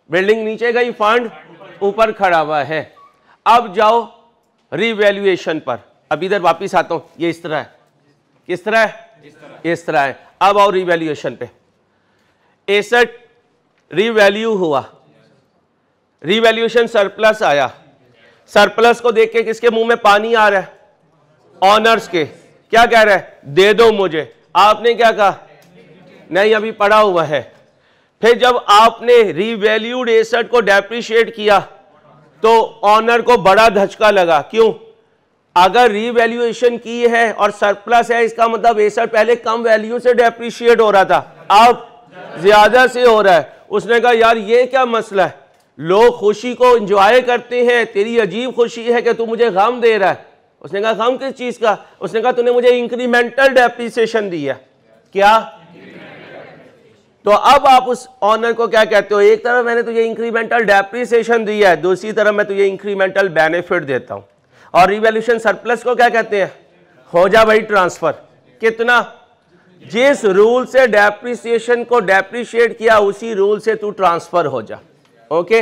बिल्डिंग नीचे गई, फंड ऊपर खड़ा हुआ है। अब जाओ रिवैल्यूएशन पर। अब इधर वापिस आता हूं, ये इस तरह है, किस तरह है, इस तरह है। अब आओ रिवैल्यूएशन पे। एसेट रिवैल्यू हुआ, रिवैल्यूएशन सरप्लस आया। सरप्लस को देख के किसके मुंह में पानी आ रहा है, ऑनर्स के। क्या कह रहा है, दे दो मुझे। आपने क्या कहा, नहीं अभी पड़ा हुआ है। फिर जब आपने रिवैल्यूड एसेट को डेप्रिशिएट किया तो ऑनर को बड़ा धचका लगा। क्यों, अगर रिवैल्यूएशन की है और सरप्लस है, इसका मतलब एसेट पहले कम वैल्यू से डेप्रिशिएट हो रहा था, अब ज्यादा से हो रहा है। उसने कहा यार ये क्या मसला है, लोग खुशी को एंजॉय करते हैं, तेरी अजीब खुशी है कि तू मुझे गम दे रहा है। उसने कहा गम किस चीज का, उसने कहा तूने मुझे इंक्रीमेंटल डेप्रिसिएशन दिया। क्या, तो अब आप उस ऑनर को क्या कहते हो, एक तरफ मैंने तुझे इंक्रीमेंटल डेप्रिसिएशन दिया है, दूसरी तरफ मैं तुझे इंक्रीमेंटल बेनिफिट देता हूं। और रिवैल्यूएशन सरप्लस को क्या कहते हैं, हो जा भाई ट्रांसफर। कितना, जिस रूल से डेप्रिसिएशन को डेप्रिशिएट किया उसी रूल से तू ट्रांसफर हो जा। ओके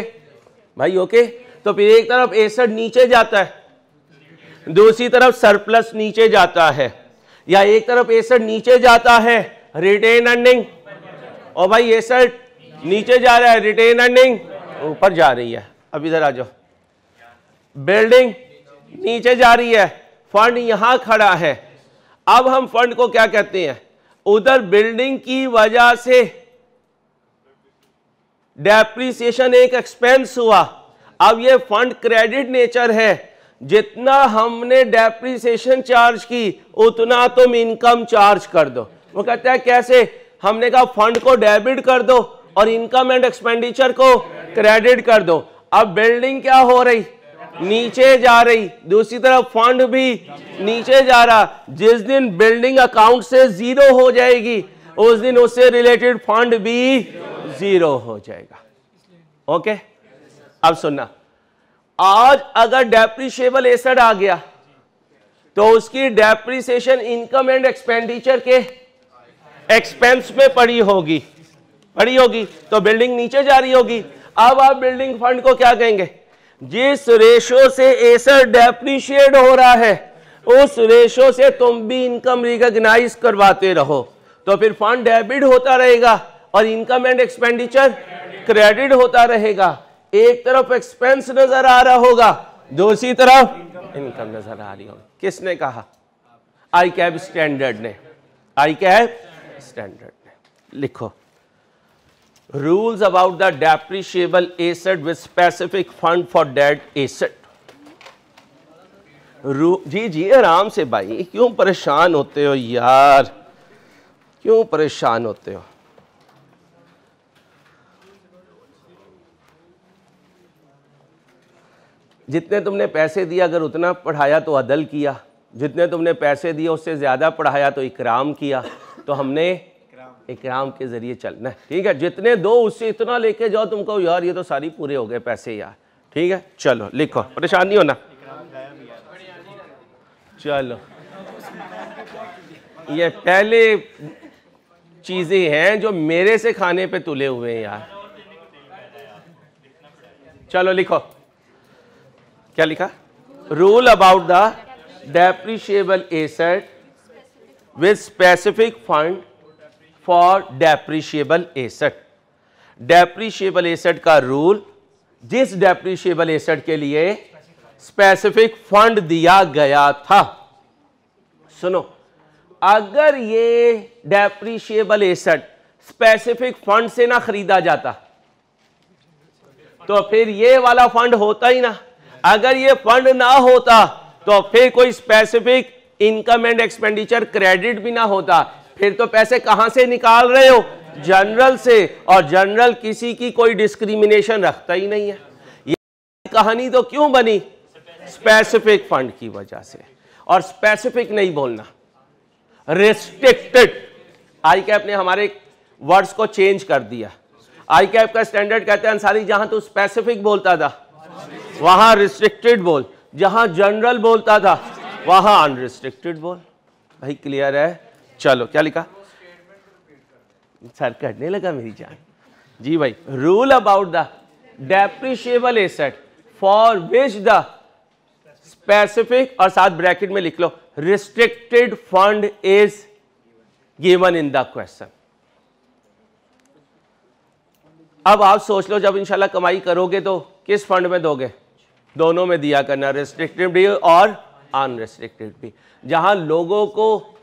भाई, ओके। तो फिर एक तरफ एसेट नीचे जाता है, दूसरी तरफ सरप्लस नीचे जाता है, या एक तरफ एसेट नीचे जाता है, रिटेन अर्निंग, और भाई एसेट नीचे जा रहा है, रिटेन अर्निंग ऊपर जा रही है। अब इधर आ जाओ, बिल्डिंग नीचे जा रही है, फंड यहां खड़ा है। अब हम फंड को क्या कहते हैं, उधर बिल्डिंग की वजह से डेप्रिसिएशन एक एक्सपेंस हुआ, अब ये फंड क्रेडिट नेचर है, जितना हमने डेप्रिसिएशन चार्ज की उतना तुम इनकम चार्ज कर दो। वो कहता है कैसे, हमने कहा फंड को डेबिट कर दो और इनकम एंड एक्सपेंडिचर को क्रेडिट कर दो। अब बिल्डिंग क्या हो रही, नीचे जा रही, दूसरी तरफ फंड भी नीचे जा रहा। जिस दिन बिल्डिंग अकाउंट से जीरो हो जाएगी उस दिन उससे रिलेटेड फंड भी जीरो हो जाएगा। ओके, अब सुनना, आज अगर डेप्रिशिएबल एसेट आ गया तो उसकी डेप्रिसिएशन इनकम एंड एक्सपेंडिचर के एक्सपेंस में पड़ी होगी, तो बिल्डिंग नीचे जा रही होगी। अब आप बिल्डिंग फंड को क्या कहेंगे, जिस रेशो से एसेट डेप्रिशिएट हो रहा है उस रेशो से तुम भी इनकम रिकॉग्नाइज करवाते रहो, तो फिर फंड डेबिट होता रहेगा और इनकम एंड एक्सपेंडिचर क्रेडिट होता रहेगा। एक तरफ एक्सपेंस नजर आ रहा होगा, दूसरी तरफ इनकम नजर आ रही होगी। किसने कहा, आईकैब स्टैंडर्ड ने, आईकैब स्टैंडर्ड ने। लिखो, rules about the depreciable asset with specific fund for that asset. जी जी आराम से भाई, क्यों परेशान होते हो यार, क्यों परेशान होते हो। जितने तुमने पैसे दिए अगर उतना पढ़ाया तो अदल किया, जितने तुमने पैसे दिए उससे ज़्यादा पढ़ाया तो इकराम किया। तो हमने इकराम के जरिए चलना है, ठीक है। जितने दो उससे इतना लेके जाओ, तुमको यार ये तो सारी पूरे हो गए पैसे यार, ठीक है। चलो लिखो, परेशान नहीं होना। चलो ये पहले चीजें हैं जो मेरे से खाने पे तुले हुए हैं यार। चलो लिखो, क्या लिखा? Rule about the depreciable asset with specific fund for depreciable asset. Depreciable asset का रूल, जिस डेप्रिशिएबल एसेट के लिए स्पेसिफिक फंड दिया गया था। सुनो, अगर ये डेप्रिशिएबल एसेट स्पेसिफिक फंड से ना खरीदा जाता तो फिर ये वाला फंड होता ही ना। अगर ये फंड ना होता तो फिर कोई specific income and expenditure credit भी ना होता। फिर तो पैसे कहां से निकाल रहे हो? जनरल से, और जनरल किसी की कोई डिस्क्रिमिनेशन रखता ही नहीं है। ये कहानी तो क्यों बनी? स्पेसिफिक फंड की वजह से। और स्पेसिफिक नहीं बोलना, रिस्ट्रिक्टेड। आई कैप ने हमारे वर्ड्स को चेंज कर दिया। आई कैप का स्टैंडर्ड कहते हैं अंसारी, जहां तू स्पेसिफिक बोलता था वहां रिस्ट्रिक्टेड बोल, जहां जनरल बोलता था वहां अनरिस्ट्रिक्टेड बोल। भाई क्लियर है? चलो क्या लिखा? सर करने लगा मेरी जान जी भाई। Rule about the depreciable asset for which the specific, और साथ ब्रैकेट में लिख लो, restricted fund is given in the question. अब आप सोच लो, जब इंशाल्लाह कमाई करोगे तो किस फंड में दोगे? दोनों में दिया करना, रिस्ट्रिक्टेड भी और अनरिस्ट्रिक्टेड भी। जहां लोगों को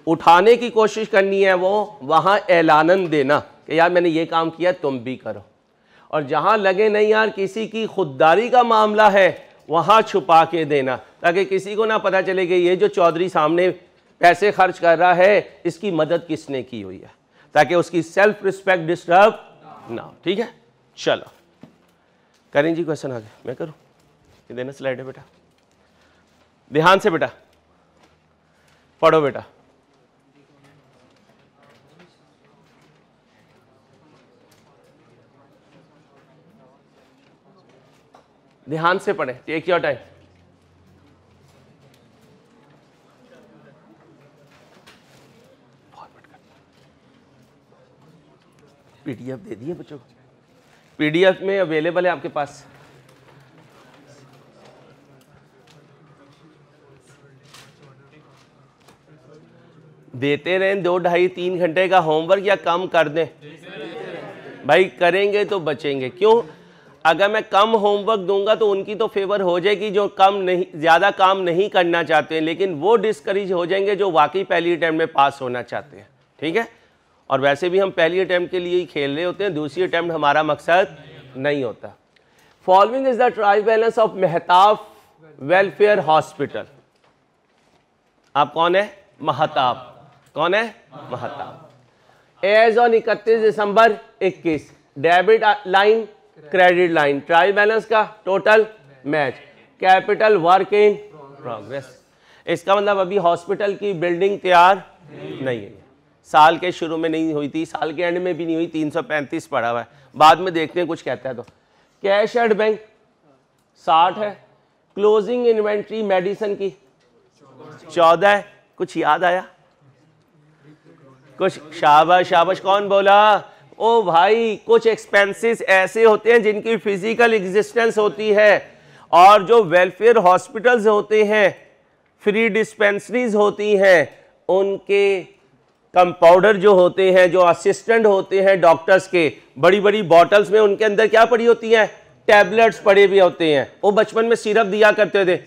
उठाने की कोशिश करनी है वो वहां ऐलानन देना कि यार मैंने ये काम किया तुम भी करो। और जहां लगे नहीं यार किसी की खुददारी का मामला है वहां छुपा के देना, ताकि किसी को ना पता चले कि ये जो चौधरी सामने पैसे खर्च कर रहा है इसकी मदद किसने की हुई है, ताकि उसकी सेल्फ रिस्पेक्ट डिस्टर्ब ना हो, ठीक है। चलो करें जी क्वेश्चन आगे, मैं करूं? ये देना स्लाइड है बेटा, ध्यान से बेटा पढ़ो बेटा। ध्यान से पढ़े, टेक योर टाइम। पीडीएफ दे दिए बच्चों को, पीडीएफ में अवेलेबल है आपके पास। देते रहें 2, 2.5, 3 घंटे का होमवर्क या कम कर दें? भाई करेंगे तो बचेंगे। क्यों? अगर मैं कम होमवर्क दूंगा तो उनकी तो फेवर हो जाएगी जो कम नहीं, ज़्यादा काम नहीं करना चाहते हैं, लेकिन वो डिस्करेज हो जाएंगे जो वाकई पहली अटैम्प्ट में पास होना चाहते हैं, ठीक है। और वैसे भी हम पहली अटैम्प्ट के लिए ही खेल रहे होते हैं, दूसरी अटैम्प्ट हमारा मकसद नहीं होता। Following is the trial balance of Mehtab welfare hospital. आप कौन है? महताब। कौन है? Mahtab. As on 31 December 21, debit line credit line, trial balance का total match, capital work in progress. इसका मतलब अभी हॉस्पिटल की बिल्डिंग तैयार नहीं है, साल के शुरू में नहीं हुई थी, साल के एंड में भी नहीं हुई, 335 पड़ा हुआ है, बाद में देखते हैं कुछ कहता है तो। कैश एट बैंक 60 है, क्लोजिंग इन्वेंट्री मेडिसिन की 14 है। कुछ याद आया? कुछ? शाबाश शाबाश, कौन बोला? ओ भाई, कुछ एक्सपेंसेस ऐसे होते हैं जिनकी फिजिकल एग्जिस्टेंस होती है, और जो वेलफेयर हॉस्पिटल्स होते हैं, फ्री डिस्पेंसरीज होती हैं, उनके कंपाउंडर जो होते हैं, जो असिस्टेंट होते हैं डॉक्टर्स के, बड़ी बड़ी बॉटल्स में उनके अंदर क्या पड़ी होती हैं? टैबलेट्स पड़े भी होते हैं। वो बचपन में सिरप दिया करते थे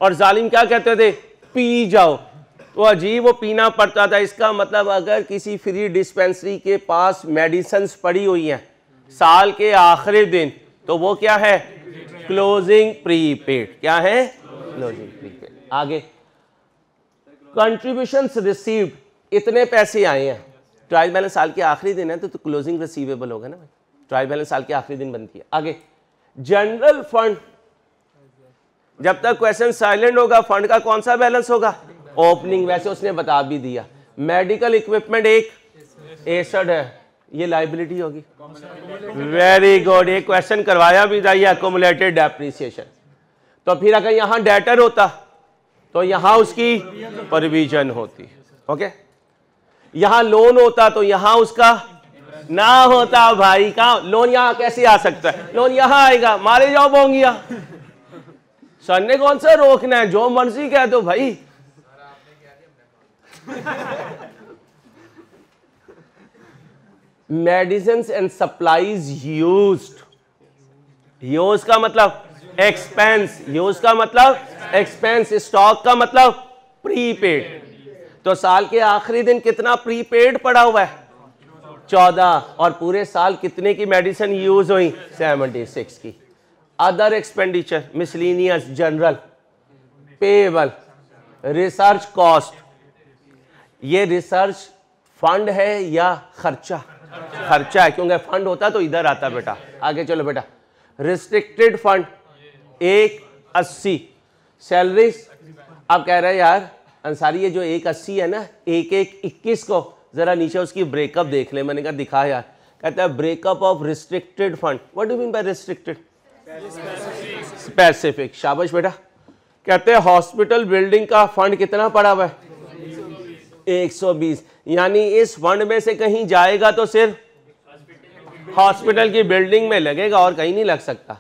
और जालिम क्या कहते थे? पी जाओ। तो अजीब वो पीना पड़ता था। इसका मतलब अगर किसी फ्री डिस्पेंसरी के पास मेडिसिन्स पड़ी हुई हैं साल के आखिरी दिन, तो वो क्या है? Closing prepaid. क्या है? Closing prepaid. आगे, कंट्रीब्यूशंस रिसीव्ड, इतने पैसे आए हैं, ट्रायल बैलेंस साल के आखिरी दिन है तो क्लोजिंग रिसीवेबल होगा ना भाई, ट्रायल बैलेंस साल के आखिरी दिन बनती है। आगे, जनरल फंड, जब तक क्वेश्चन साइलेंट होगा फंड का कौन सा बैलेंस होगा? ओपनिंग। वैसे उसने बता भी दिया। मेडिकल इक्विपमेंट 1, एसेट है, ये लाइबिलिटी होगी। वेरी गुड, ये क्वेश्चन करवाया भी था, ये अकोमुलेटेड डेप्रिसिएशन। तो फिर अगर यहाँ डेटर होता तो यहाँ उसकी प्रोविजन होती। ओके, यहाँ लोन होता तो यहाँ उसका ना होता। भाई का लोन यहाँ कैसे आ सकता है? लोन यहाँ आएगा, मारे जाओ बोंगिया। सर ने कौन सा रोकना है, जो मर्जी कह दो भाई। Medicines and supplies used, use का मतलब एक्सपेंस, यूज का मतलब एक्सपेंस, स्टॉक का मतलब प्रीपेड। तो साल के आखिरी दिन कितना प्रीपेड पड़ा हुआ है? 14। और पूरे साल कितने की मेडिसिन यूज हुई? 76 की। Other expenditure, miscellaneous, general, payable, research cost. ये रिसर्च फंड है या खर्चा? खर्चा है, क्योंकि फंड होता तो इधर आता बेटा। आगे चलो बेटा। Restricted fund 180, salaries. अब कह रहे हैं यार अंसारी ये जो 180 है ना, 1-1-21 को जरा नीचे उसकी ब्रेकअप देख ले। मैंने कहा दिखा यार। कहता है breakup of restricted fund. What do mean by restricted? Specific. शाबाश बेटा। कहते हैं हॉस्पिटल बिल्डिंग का फंड कितना पड़ा हुआ है? 120। यानी इस फंड में से कहीं जाएगा तो सिर्फ हॉस्पिटल की बिल्डिंग में लगेगा और कहीं नहीं लग सकता।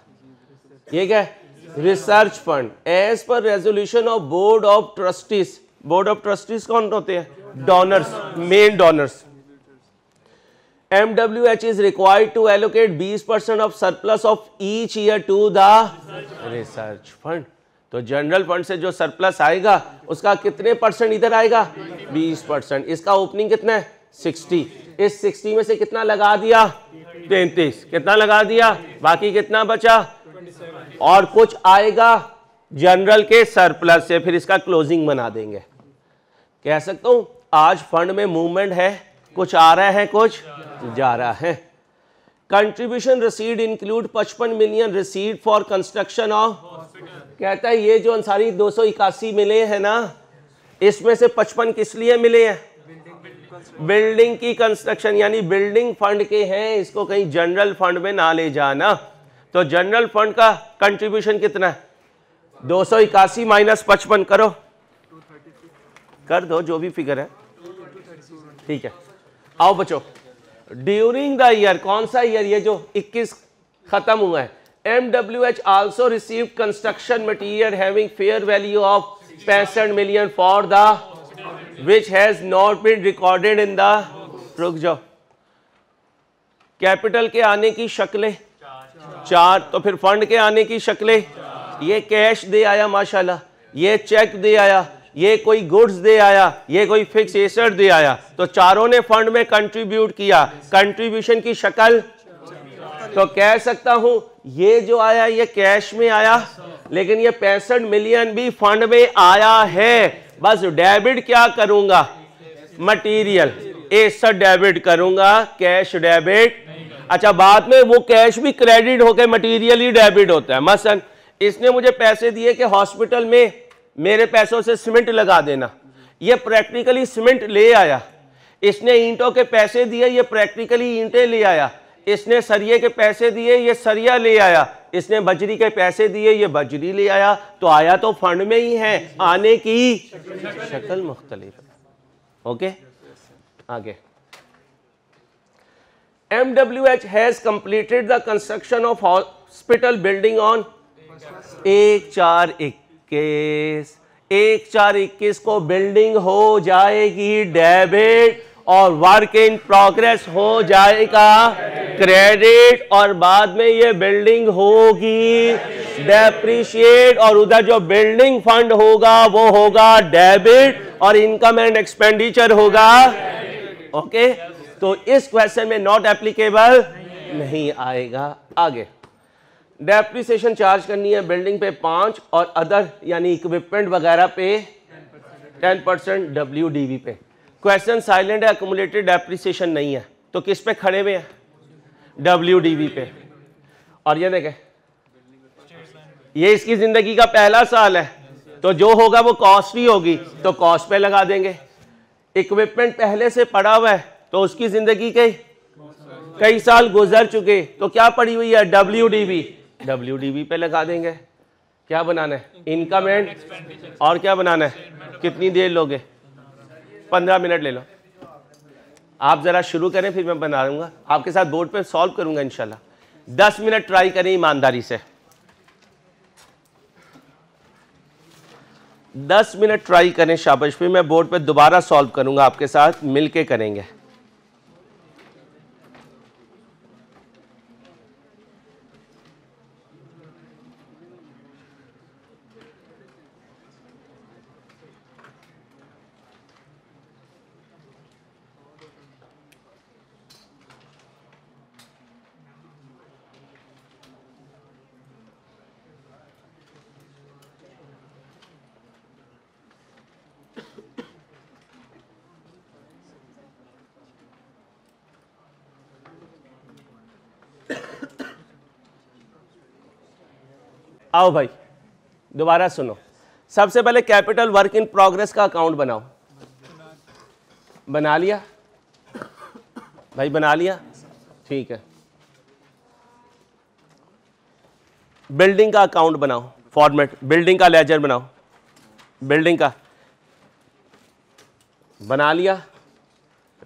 ये क्या है? Research fund. As per resolution of board of trustees. Board of trustees कौन होते हैं? Donors, main donors. MWH is required to allocate 20% of surplus of each year to the research fund। तो जनरल फंड से जो surplus आएगा उसका कितने percent इधर आएगा? 20%। इसका ओपनिंग कितना है? 60। इस 60 में से कितना लगा दिया? 33। कितना लगा दिया? बाकी कितना बचा? और कुछ आएगा जनरल के सरप्लस से, फिर इसका क्लोजिंग बना देंगे। कह सकता हूं आज फंड में मूवमेंट है, कुछ आ रहा है, कुछ जा रहा है। Contribution received include 55 million received for construction of. कहता है ये जो अंसारी 281 मिले हैं ना, इसमें से 55 किस लिए मिले हैं? बिल्डिंग की कंस्ट्रक्शन, यानी बिल्डिंग फंड के हैं, इसको कहीं जनरल फंड में ना ले जाना। तो जनरल फंड का कंट्रीब्यूशन कितना है? 281 माइनस 55 करो, कर दो जो भी फिगर है, ठीक है। आओ बच्चों, ड्यूरिंग द ईयर, कौन सा ईयर? ये जो 21 खत्म हुआ है। MWH also received construction material having fair value of 65 million for the which has not been recorded in the। रुक जाओ। कैपिटल के आने की शक्लें 4, तो फिर फंड के आने की शक्लें, ये कैश दे आया माशाल्लाह, ये चेक दे आया, ये कोई गुड्स दे आया, ये कोई फिक्स एसेट दे आया। तो चारों ने फंड में कंट्रीब्यूट किया। कंट्रीब्यूशन की शक्ल तो कह सकता हूं ये जो आया ये कैश में आया, लेकिन ये 65 मिलियन भी फंड में आया है। बस डेबिट क्या करूंगा? मटेरियल एसेट डेबिट करूंगा, कैश डेबिट। अच्छा, बाद में वो कैश भी क्रेडिट होकर मटेरियल ही डेबिट होता है। मसलन इसने मुझे पैसे दिए कि हॉस्पिटल में मेरे पैसों से सीमेंट लगा देना, ये प्रैक्टिकली सीमेंट ले आया। इसने ईंटों के पैसे दिए, ये प्रैक्टिकली ईंटें ले आया। इसने सरिये के पैसे दिए, ये सरिया ले आया। इसने बजरी के पैसे दिए, ये बजरी ले आया। तो आया तो फंड में ही है, आने की शक्ल मुख्तलिफ। ओके, आगे। MWH has completed the construction of hospital building on 1/4/21। 1/4/21 को बिल्डिंग हो जाएगी डेबिट और वर्क इन प्रोग्रेस हो जाएगा क्रेडिट, और बाद में ये बिल्डिंग होगी डेप्रिशिएट, और उधर जो बिल्डिंग फंड होगा वो होगा डेबिट, और इनकम एंड एक्सपेंडिचर होगा। ओके, तो इस क्वेश्चन में नॉट एप्लीकेबल नहीं आएगा। आगे, डेप्रिसिएशन चार्ज करनी है बिल्डिंग पे 5 और अदर यानी इक्विपमेंट वगैरह पे 10%, WDV पे। क्वेश्चन साइलेंट है, अक्यूमुलेटेड डेप्रिसिएशन नहीं है, तो किस पे खड़े हुए हैं? WDV पे। और ये देखें, ये इसकी जिंदगी का पहला साल है, तो जो होगा वो कॉस्ट ही होगी, तो कॉस्ट पे लगा देंगे। इक्विपमेंट पहले से पड़ा हुआ है तो उसकी जिंदगी के कई साल गुजर चुके, तो क्या पड़ी हुई है, WDV, WDV पे लगा देंगे। क्या बनाना है, इनकम एंड, और क्या बनाना है, कितनी देर लोगे, 15 मिनट ले लो। आप जरा शुरू करें, फिर मैं बना दूंगा आपके साथ, बोर्ड पे सॉल्व करूंगा इंशाल्लाह। 10 मिनट ट्राई करें ईमानदारी से, 10 मिनट ट्राई करें शाबाश। फिर मैं बोर्ड पे दोबारा सॉल्व करूंगा आपके साथ, मिलके करेंगे। आओ भाई दोबारा सुनो। सबसे पहले कैपिटल वर्क इन प्रोग्रेस का अकाउंट बनाओ। बना लिया भाई, बना लिया, ठीक है। बिल्डिंग का अकाउंट बनाओ, फॉर्मेट, बिल्डिंग का लेजर बनाओ, बिल्डिंग का बना लिया।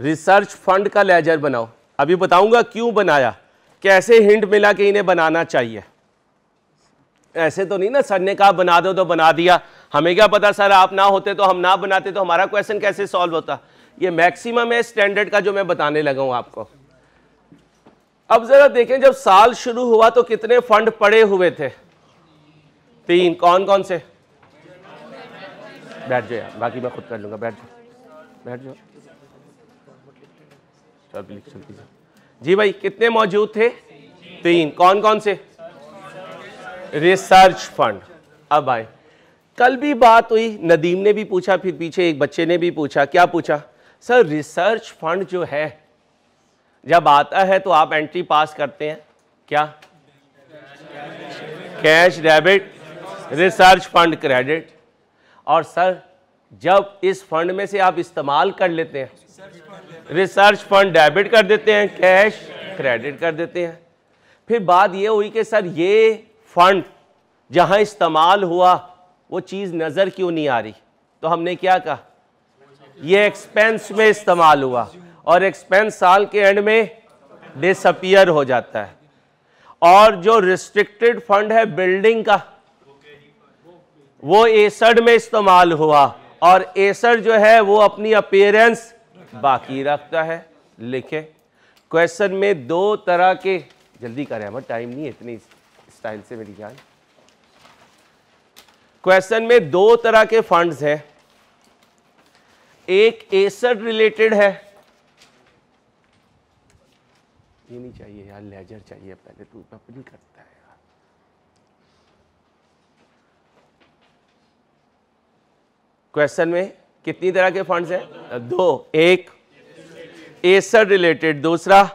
रिसर्च फंड का लेजर बनाओ, अभी बताऊंगा क्यों बनाया, कैसे हिंट मिला कि इन्हें बनाना चाहिए। ऐसे तो नहीं ना सर ने कहा बना दो तो बना दिया, हमें क्या पता सर आप ना होते तो हम ना बनाते तो हमारा क्वेश्चन कैसे सॉल्व होता। ये मैक्सिमम है स्टैंडर्ड का जो मैं बताने लगा हूं आपको। अब जरा देखें, जब साल शुरू हुआ तो कितने फंड पड़े हुए थे, 3। कौन कौन से, बैठ जाओ यार, बाकी मैं खुद कर लूंगा, बैठ जाओ बैठ जाओ, चल जी भाई, कितने मौजूद थे, 3। कौन कौन से, रिसर्च फंड। अब आए, कल भी बात हुई, नदीम ने भी पूछा, फिर पीछे एक बच्चे ने भी पूछा, क्या पूछा, सर रिसर्च फंड जो है जब आता है तो आप एंट्री पास करते हैं, क्या, cash debit, research fund credit, और सर जब इस फंड में से आप इस्तेमाल कर लेते हैं, रिसर्च फंड डेबिट कर देते हैं, कैश क्रेडिट कर देते हैं। फिर बात ये हुई कि सर ये फंड जहां इस्तेमाल हुआ वो चीज नजर क्यों नहीं आ रही, तो हमने क्या कहा, ये एक्सपेंस में इस्तेमाल हुआ, और एक्सपेंस साल के एंड में डिसअपीयर हो जाता है। और जो रिस्ट्रिक्टेड फंड है बिल्डिंग का, वो एसड में इस्तेमाल हुआ, और एसड जो है वो अपनी अपीयरेंस बाकी रखता है। लिखे, क्वेश्चन में 2 तरह के, जल्दी करें हमारा टाइम नहीं है इतनी स्टाइल से मेरी जान। क्वेश्चन में 2 तरह के फंड्स हैं, एक एसेट रिलेटेड है, ये नहीं चाहिए यार, लेजर चाहिए पहले, तू अपनी करता है यार। क्वेश्चन में कितनी तरह के फंड्स हैं, 2, एक एसेट रिलेटेड, दूसरा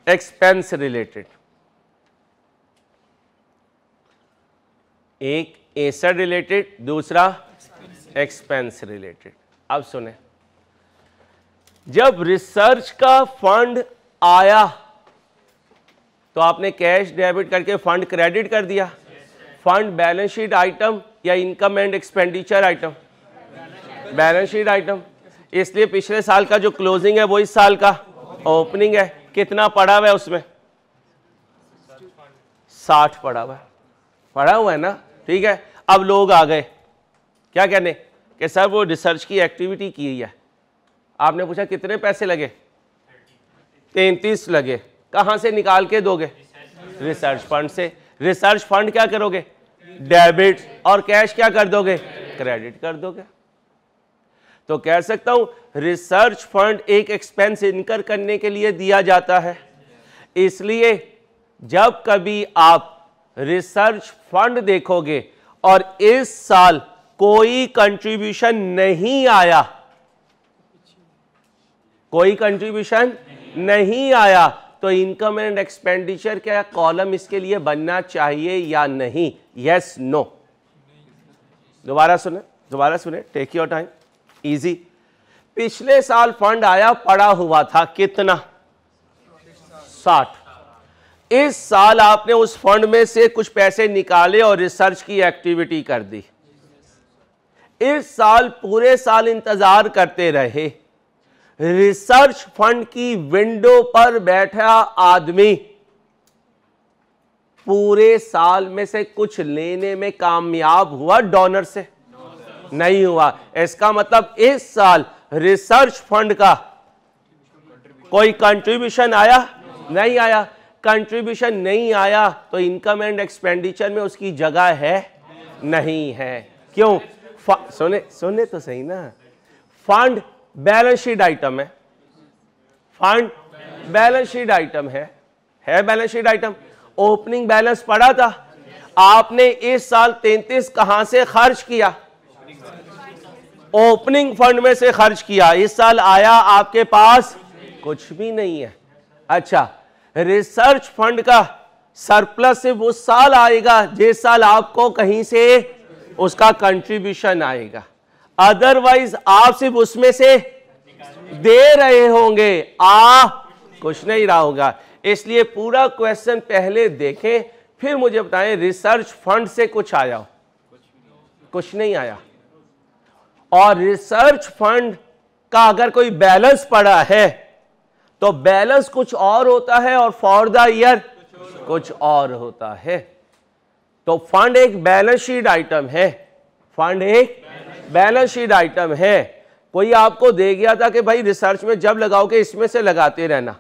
एक्सपेंस रिलेटेड। एक एसेट रिलेटेड, दूसरा एक्सपेंस रिलेटेड। अब सुने, जब रिसर्च का फंड आया तो आपने कैश डेबिट करके फंड क्रेडिट कर दिया। फंड बैलेंस शीट आइटम या income and expenditure item, balance sheet item, इसलिए पिछले साल का जो क्लोजिंग है वो इस साल का ओपनिंग है। कितना पड़ा हुआ है उसमें, 60 पड़ा हुआ है ना, ठीक है। अब लोग आ गए क्या कहने कि सर वो रिसर्च की एक्टिविटी की है, आपने पूछा कितने पैसे लगे, 33 लगे, कहां से निकाल के दोगे, रिसर्च फंड से। रिसर्च फंड क्या करोगे, डेबिट, और कैश क्या कर दोगे, क्रेडिट कर दोगे। तो कह सकता हूं रिसर्च फंड एक एक्सपेंस इनकर करने के लिए दिया जाता है, इसलिए जब कभी आप रिसर्च फंड देखोगे और इस साल कोई कंट्रीब्यूशन नहीं आया, कोई कंट्रीब्यूशन नहीं आया, तो इनकम एंड एक्सपेंडिचर क्या कॉलम इसके लिए बनना चाहिए या नहीं, यस नो। दोबारा सुने, टेक योर टाइम, इजी। पिछले साल फंड आया पड़ा हुआ था कितना? 60। इस साल आपने उस फंड में से कुछ पैसे निकाले और रिसर्च की एक्टिविटी कर दी। इस साल पूरे साल इंतजार करते रहे, रिसर्च फंड की विंडो पर बैठा आदमी पूरे साल में से कुछ लेने में कामयाब हुआ डोनर से? नहीं हुआ। इसका मतलब इस साल रिसर्च फंड का कोई कंट्रीब्यूशन आया? नहीं आया। कंट्रीब्यूशन नहीं आया तो इनकम एंड एक्सपेंडिचर में उसकी जगह है? नहीं है। क्यों? सुने तो सही ना, फंड बैलेंस शीट आइटम है। फंड बैलेंस शीट आइटम है balance sheet item. Opening balance पड़ा था, आपने इस साल 33 कहां से खर्च किया? ओपनिंग फंड में से खर्च किया। इस साल आया आपके पास कुछ भी नहीं है। अच्छा, रिसर्च फंड का सरप्लस सिर्फ उस साल आएगा जिस साल आपको कहीं से उसका कंट्रीब्यूशन आएगा, अदरवाइज आप सिर्फ उसमें से दे रहे होंगे, कुछ नहीं रहा होगा। इसलिए पूरा क्वेश्चन पहले देखें, फिर मुझे बताएं रिसर्च फंड से कुछ आया? कुछ नहीं आया। और रिसर्च फंड का अगर कोई बैलेंस पड़ा है तो बैलेंस कुछ और होता है और फॉर द ईयर कुछ और होता है। तो फंड एक बैलेंस शीट आइटम है। फंड एक बैलेंस शीट आइटम है। कोई आपको दे गया था कि भाई रिसर्च में जब लगाओगे इसमें से लगाते रहना,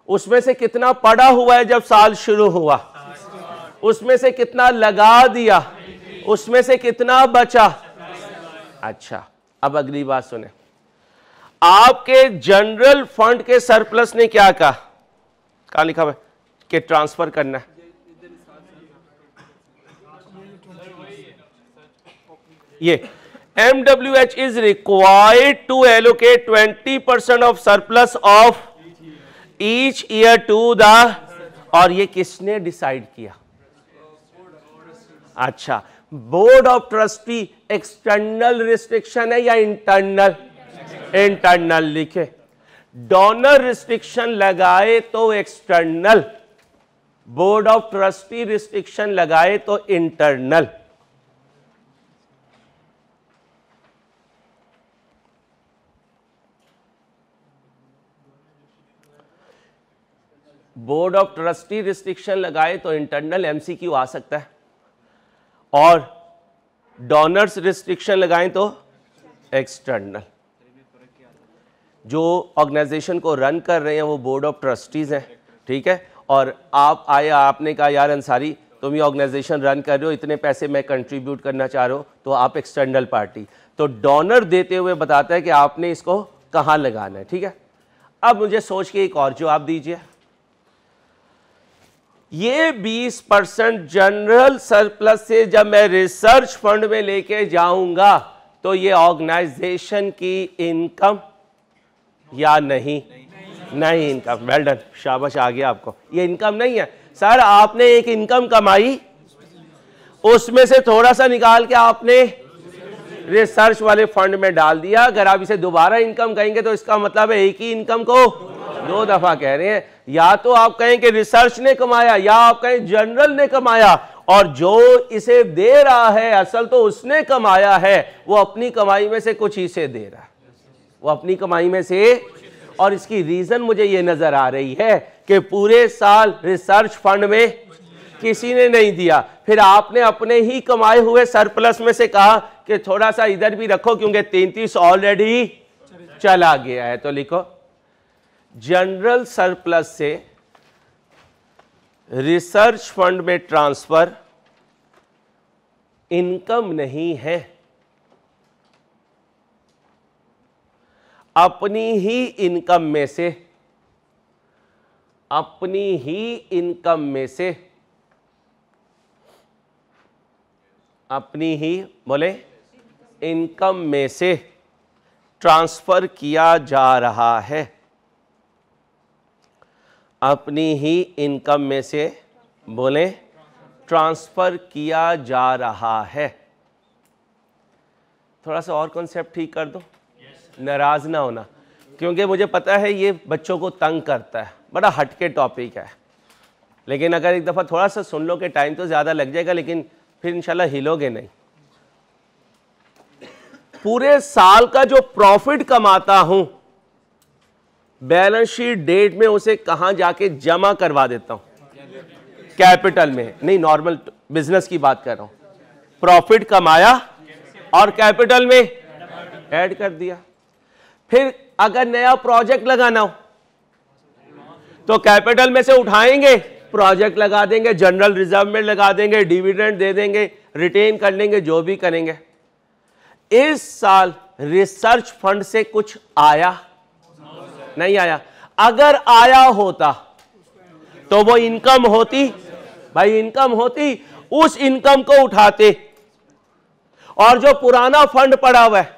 उसमें से कितना पड़ा हुआ है जब साल शुरू हुआ, उसमें से कितना लगा दिया, उसमें से कितना बचा। अच्छा, अब अगली बात सुने, आपके जनरल फंड के सरप्लस ने क्या कहा? कहां लिखा हुआ है कि ट्रांसफर करना है? ये MWH is required to allocate 20% of surplus of each year to the, और ये किसने डिसाइड किया? अच्छा, board of trustee. External restriction है या इंटरनल? इंटरनल लिखे। डोनर रिस्ट्रिक्शन लगाए तो external, board of trustee restriction लगाए तो internal. Board of trustee restriction लगाए तो इंटरनल MCQ आ सकता है, और डोनर्स रिस्ट्रिक्शन लगाएं तो एक्सटर्नल। जो ऑर्गेनाइजेशन को रन कर रहे हैं वो बोर्ड ऑफ ट्रस्टीज हैं, ठीक है। और आप आए, आपने कहा यार अंसारी तुम ये ऑर्गेनाइजेशन रन कर रहे हो, इतने पैसे मैं कंट्रीब्यूट करना चाह रहा हूँ, तो आप एक्सटर्नल पार्टी। तो डोनर देते हुए बताता है कि आपने इसको कहाँ लगाना है, ठीक है। अब मुझे सोच के एक और जवाब दीजिए, ये 20% जनरल सरप्लस से जब मैं रिसर्च फंड में लेके जाऊंगा तो ये ऑर्गेनाइजेशन की इनकम या नहीं? नहीं इनकम। वेल डन, शाबाश, आ गया आपको। ये इनकम नहीं है सर। आपने एक इनकम कमाई, उसमें से थोड़ा सा निकाल के आपने रिसर्च वाले फंड में डाल दिया। अगर आप इसे दोबारा इनकम कहेंगे तो इसका मतलब है एक ही इनकम को दो दफा कह रहे हैं। या तो आप कहें कि रिसर्च ने कमाया, या आप कहें जनरल ने कमाया, और जो इसे दे रहा है असल तो उसने कमाया है, वो अपनी कमाई में से कुछ इसे दे रहा है, वो अपनी कमाई में से। और इसकी रीजन मुझे ये नजर आ रही है कि पूरे साल रिसर्च फंड में किसी ने नहीं दिया, फिर आपने अपने ही कमाए हुए सरप्लस में से कहा कि थोड़ा सा इधर भी रखो क्योंकि 33 ऑलरेडी चला गया है। तो लिखो जनरल सरप्लस से रिसर्च फंड में ट्रांसफर इनकम नहीं है, अपनी ही इनकम में से, अपनी ही इनकम में से, अपनी ही बोले इनकम में से ट्रांसफर किया जा रहा है, अपनी ही इनकम में से बोले ट्रांसफर किया जा रहा है। थोड़ा सा और कॉन्सेप्ट ठीक कर दो, नाराज ना होना, क्योंकि मुझे पता है ये बच्चों को तंग करता है, बड़ा हटके टॉपिक है, लेकिन अगर एक दफ़ा थोड़ा सा सुन लो कि टाइम तो ज़्यादा लग जाएगा, लेकिन फिर इंशाल्लाह हिलोगे नहीं। पूरे साल का जो प्रॉफिट कमाता हूं, बैलेंस शीट डेट में उसे कहां जाके जमा करवा देता हूं? कैपिटल में। नहीं, नॉर्मल बिजनेस की बात कर रहा हूं। प्रॉफिट कमाया और कैपिटल में ऐड कर दिया। फिर अगर नया प्रोजेक्ट लगाना हो तो कैपिटल में से उठाएंगे, प्रोजेक्ट लगा देंगे, जनरल रिजर्व में लगा देंगे, डिविडेंड दे देंगे, रिटेन कर लेंगे, जो भी करेंगे। इस साल रिसर्च फंड से कुछ आया? नहीं आया। अगर आया होता तो वो इनकम होती, भाई इनकम होती, उस इनकम को उठाते और जो पुराना फंड पड़ा हुआ है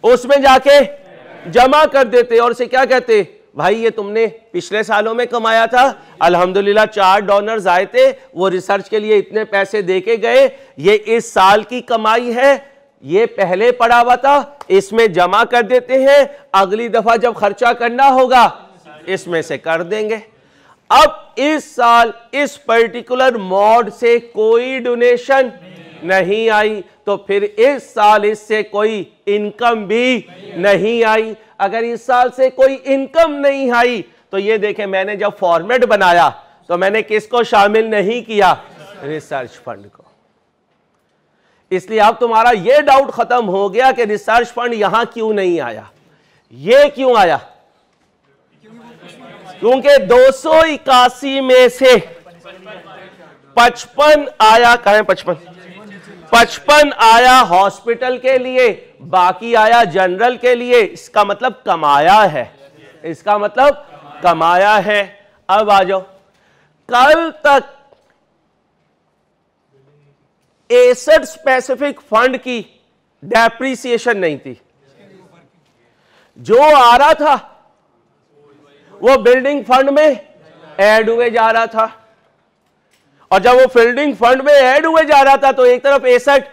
उसमें जाके जमा कर देते और उसे क्या कहते, भाई ये तुमने पिछले सालों में कमाया था, अल्हम्दुलिल्लाह 4 डोनर्स आए थे, वो रिसर्च के लिए इतने पैसे देके गए, ये इस साल की कमाई है, ये पहले पड़ा हुआ था, इसमें जमा कर देते हैं, अगली दफा जब खर्चा करना होगा इसमें से कर देंगे। अब इस साल इस पर्टिकुलर मॉड से कोई डोनेशन नहीं आई, तो फिर इस साल इससे कोई इनकम भी नहीं आई। अगर इस साल से कोई इनकम नहीं आई तो ये देखें, मैंने जब फॉर्मेट बनाया तो मैंने किसको शामिल नहीं किया? रिसर्च फंड को। इसलिए अब तुम्हारा ये डाउट खत्म हो गया कि रिसर्च फंड यहां क्यों नहीं आया। ये क्यों आया? क्योंकि 281 में से 55 आया, कहां है 55 आया हॉस्पिटल के लिए, बाकी आया जनरल के लिए। इसका मतलब कमाया है, इसका मतलब कमाया है। अब आ जाओ, कल तक एसेट स्पेसिफिक फंड की डेप्रिसिएशन नहीं थी। जो आ रहा था वो बिल्डिंग फंड में ऐड हुए जा रहा था, और जब वो बिल्डिंग फंड में ऐड हुए जा रहा था तो एक तरफ एसेट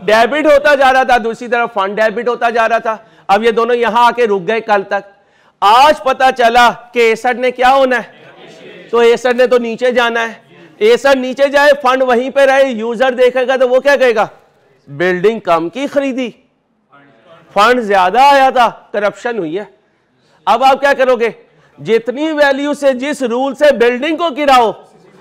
डेबिट होता जा रहा था, दूसरी तरफ फंड डेबिट होता जा रहा था। अब ये दोनों यहां आके रुक गए कल तक। आज पता चला कि एसेट ने क्या होना है, तो एसेट ने तो नीचे जाना है। एसेट नीचे जाए, फंड वहीं पे रहे, यूजर देखेगा तो वो क्या कहेगा, बिल्डिंग कम की खरीदी, फंड ज्यादा आया था, करप्शन हुई है। अब आप क्या करोगे, जितनी वैल्यू से, जिस रूल से बिल्डिंग को गिराओ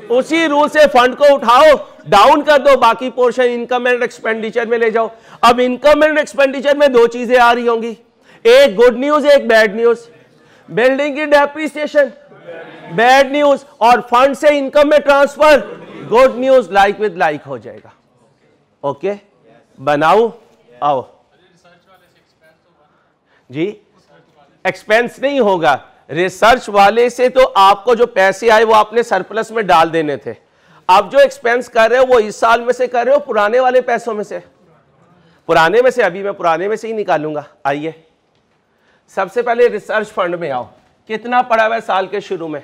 उसी रूल से फंड को उठाओ, डाउन कर दो, बाकी पोर्शन इनकम एंड एक्सपेंडिचर में ले जाओ। अब इनकम एंड एक्सपेंडिचर में 2 चीजें आ रही होंगी, एक गुड न्यूज, एक बैड न्यूज। बिल्डिंग की डेप्रिसिएशन बैड न्यूज, और फंड से इनकम में transfer good news. Like with like हो जाएगा। ओके, बनाऊं? आओ जी, एक्सपेंस नहीं होगा। रिसर्च वाले से तो आपको जो पैसे आए वो आपने सरप्लस में डाल देने थे। आप जो एक्सपेंस कर रहे हो वो इस साल में से कर रहे हो, पुराने वाले पैसों में से? पुराने में से। अभी मैं पुराने में से ही निकालूंगा। आइए, सबसे पहले रिसर्च फंड में आओ। कितना पड़ा हुआ है साल के शुरू में?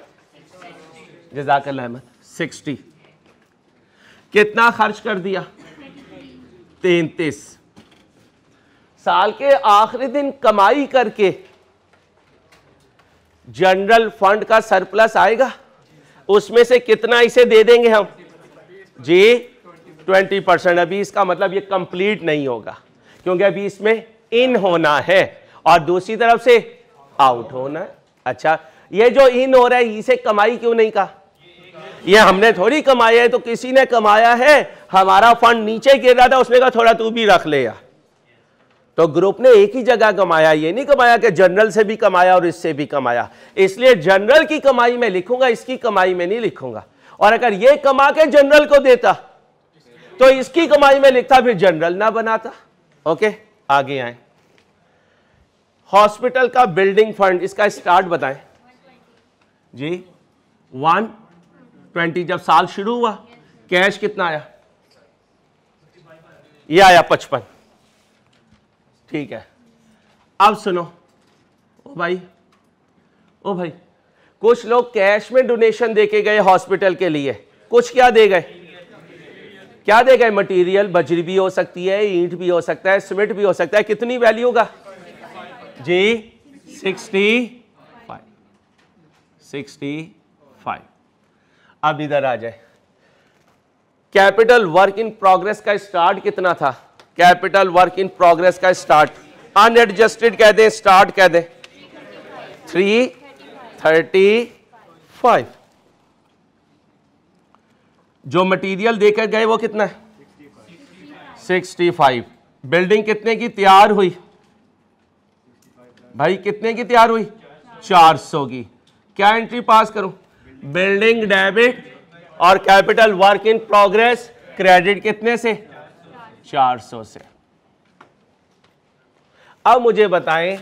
जज़ाकल्लाह अहमद, 60। कितना खर्च कर दिया? 33। साल के आखिरी दिन कमाई करके जनरल फंड का सरप्लस आएगा, उसमें से कितना इसे दे देंगे हम जी? 20%। अभी इसका मतलब ये कंप्लीट नहीं होगा, क्योंकि अभी इसमें इन होना है और दूसरी तरफ से आउट होना है। अच्छा, ये जो इन हो रहा है इसे कमाई क्यों नहीं कहा? ये हमने थोड़ी कमाया है, तो किसी ने कमाया है। हमारा फंड नीचे गिर रहा था, उसने कहा थोड़ा तू भी रख ले यार, तो ग्रुप ने एक ही जगह कमाया। ये नहीं कमाया कि जनरल से भी कमाया और इससे भी कमाया। इसलिए जनरल की कमाई में लिखूंगा, इसकी कमाई में नहीं लिखूंगा। और अगर ये कमा के जनरल को देता तो इसकी कमाई में लिखता, फिर जनरल ना बनाता। ओके, आगे आए। हॉस्पिटल का बिल्डिंग फंड, इसका स्टार्ट बताएं जी। 120। जब साल शुरू हुआ कैश कितना आया? ये आया 55। ठीक है, अब सुनो ओ भाई, कुछ लोग कैश में डोनेशन देके गए हॉस्पिटल के लिए। कुछ क्या दे गए? क्या दे गए? मटेरियल, बजरी भी हो सकती है, ईंट भी हो सकता है, सीमेंट भी हो सकता है। कितनी वैल्यू का? जी 65। अब इधर आ जाए, कैपिटल वर्क इन प्रोग्रेस का स्टार्ट कितना था? कैपिटल वर्क इन प्रोग्रेस का स्टार्ट अनएडजस्टेड कह दे, स्टार्ट कह दे 335। जो मटेरियल देकर गए वो कितना है? 65। बिल्डिंग कितने की तैयार हुई भाई? कितने की तैयार हुई? 400 की। क्या एंट्री पास करूं? बिल्डिंग डेबिट और capital work in progress credit कितने से? 400 से। अब मुझे बताएं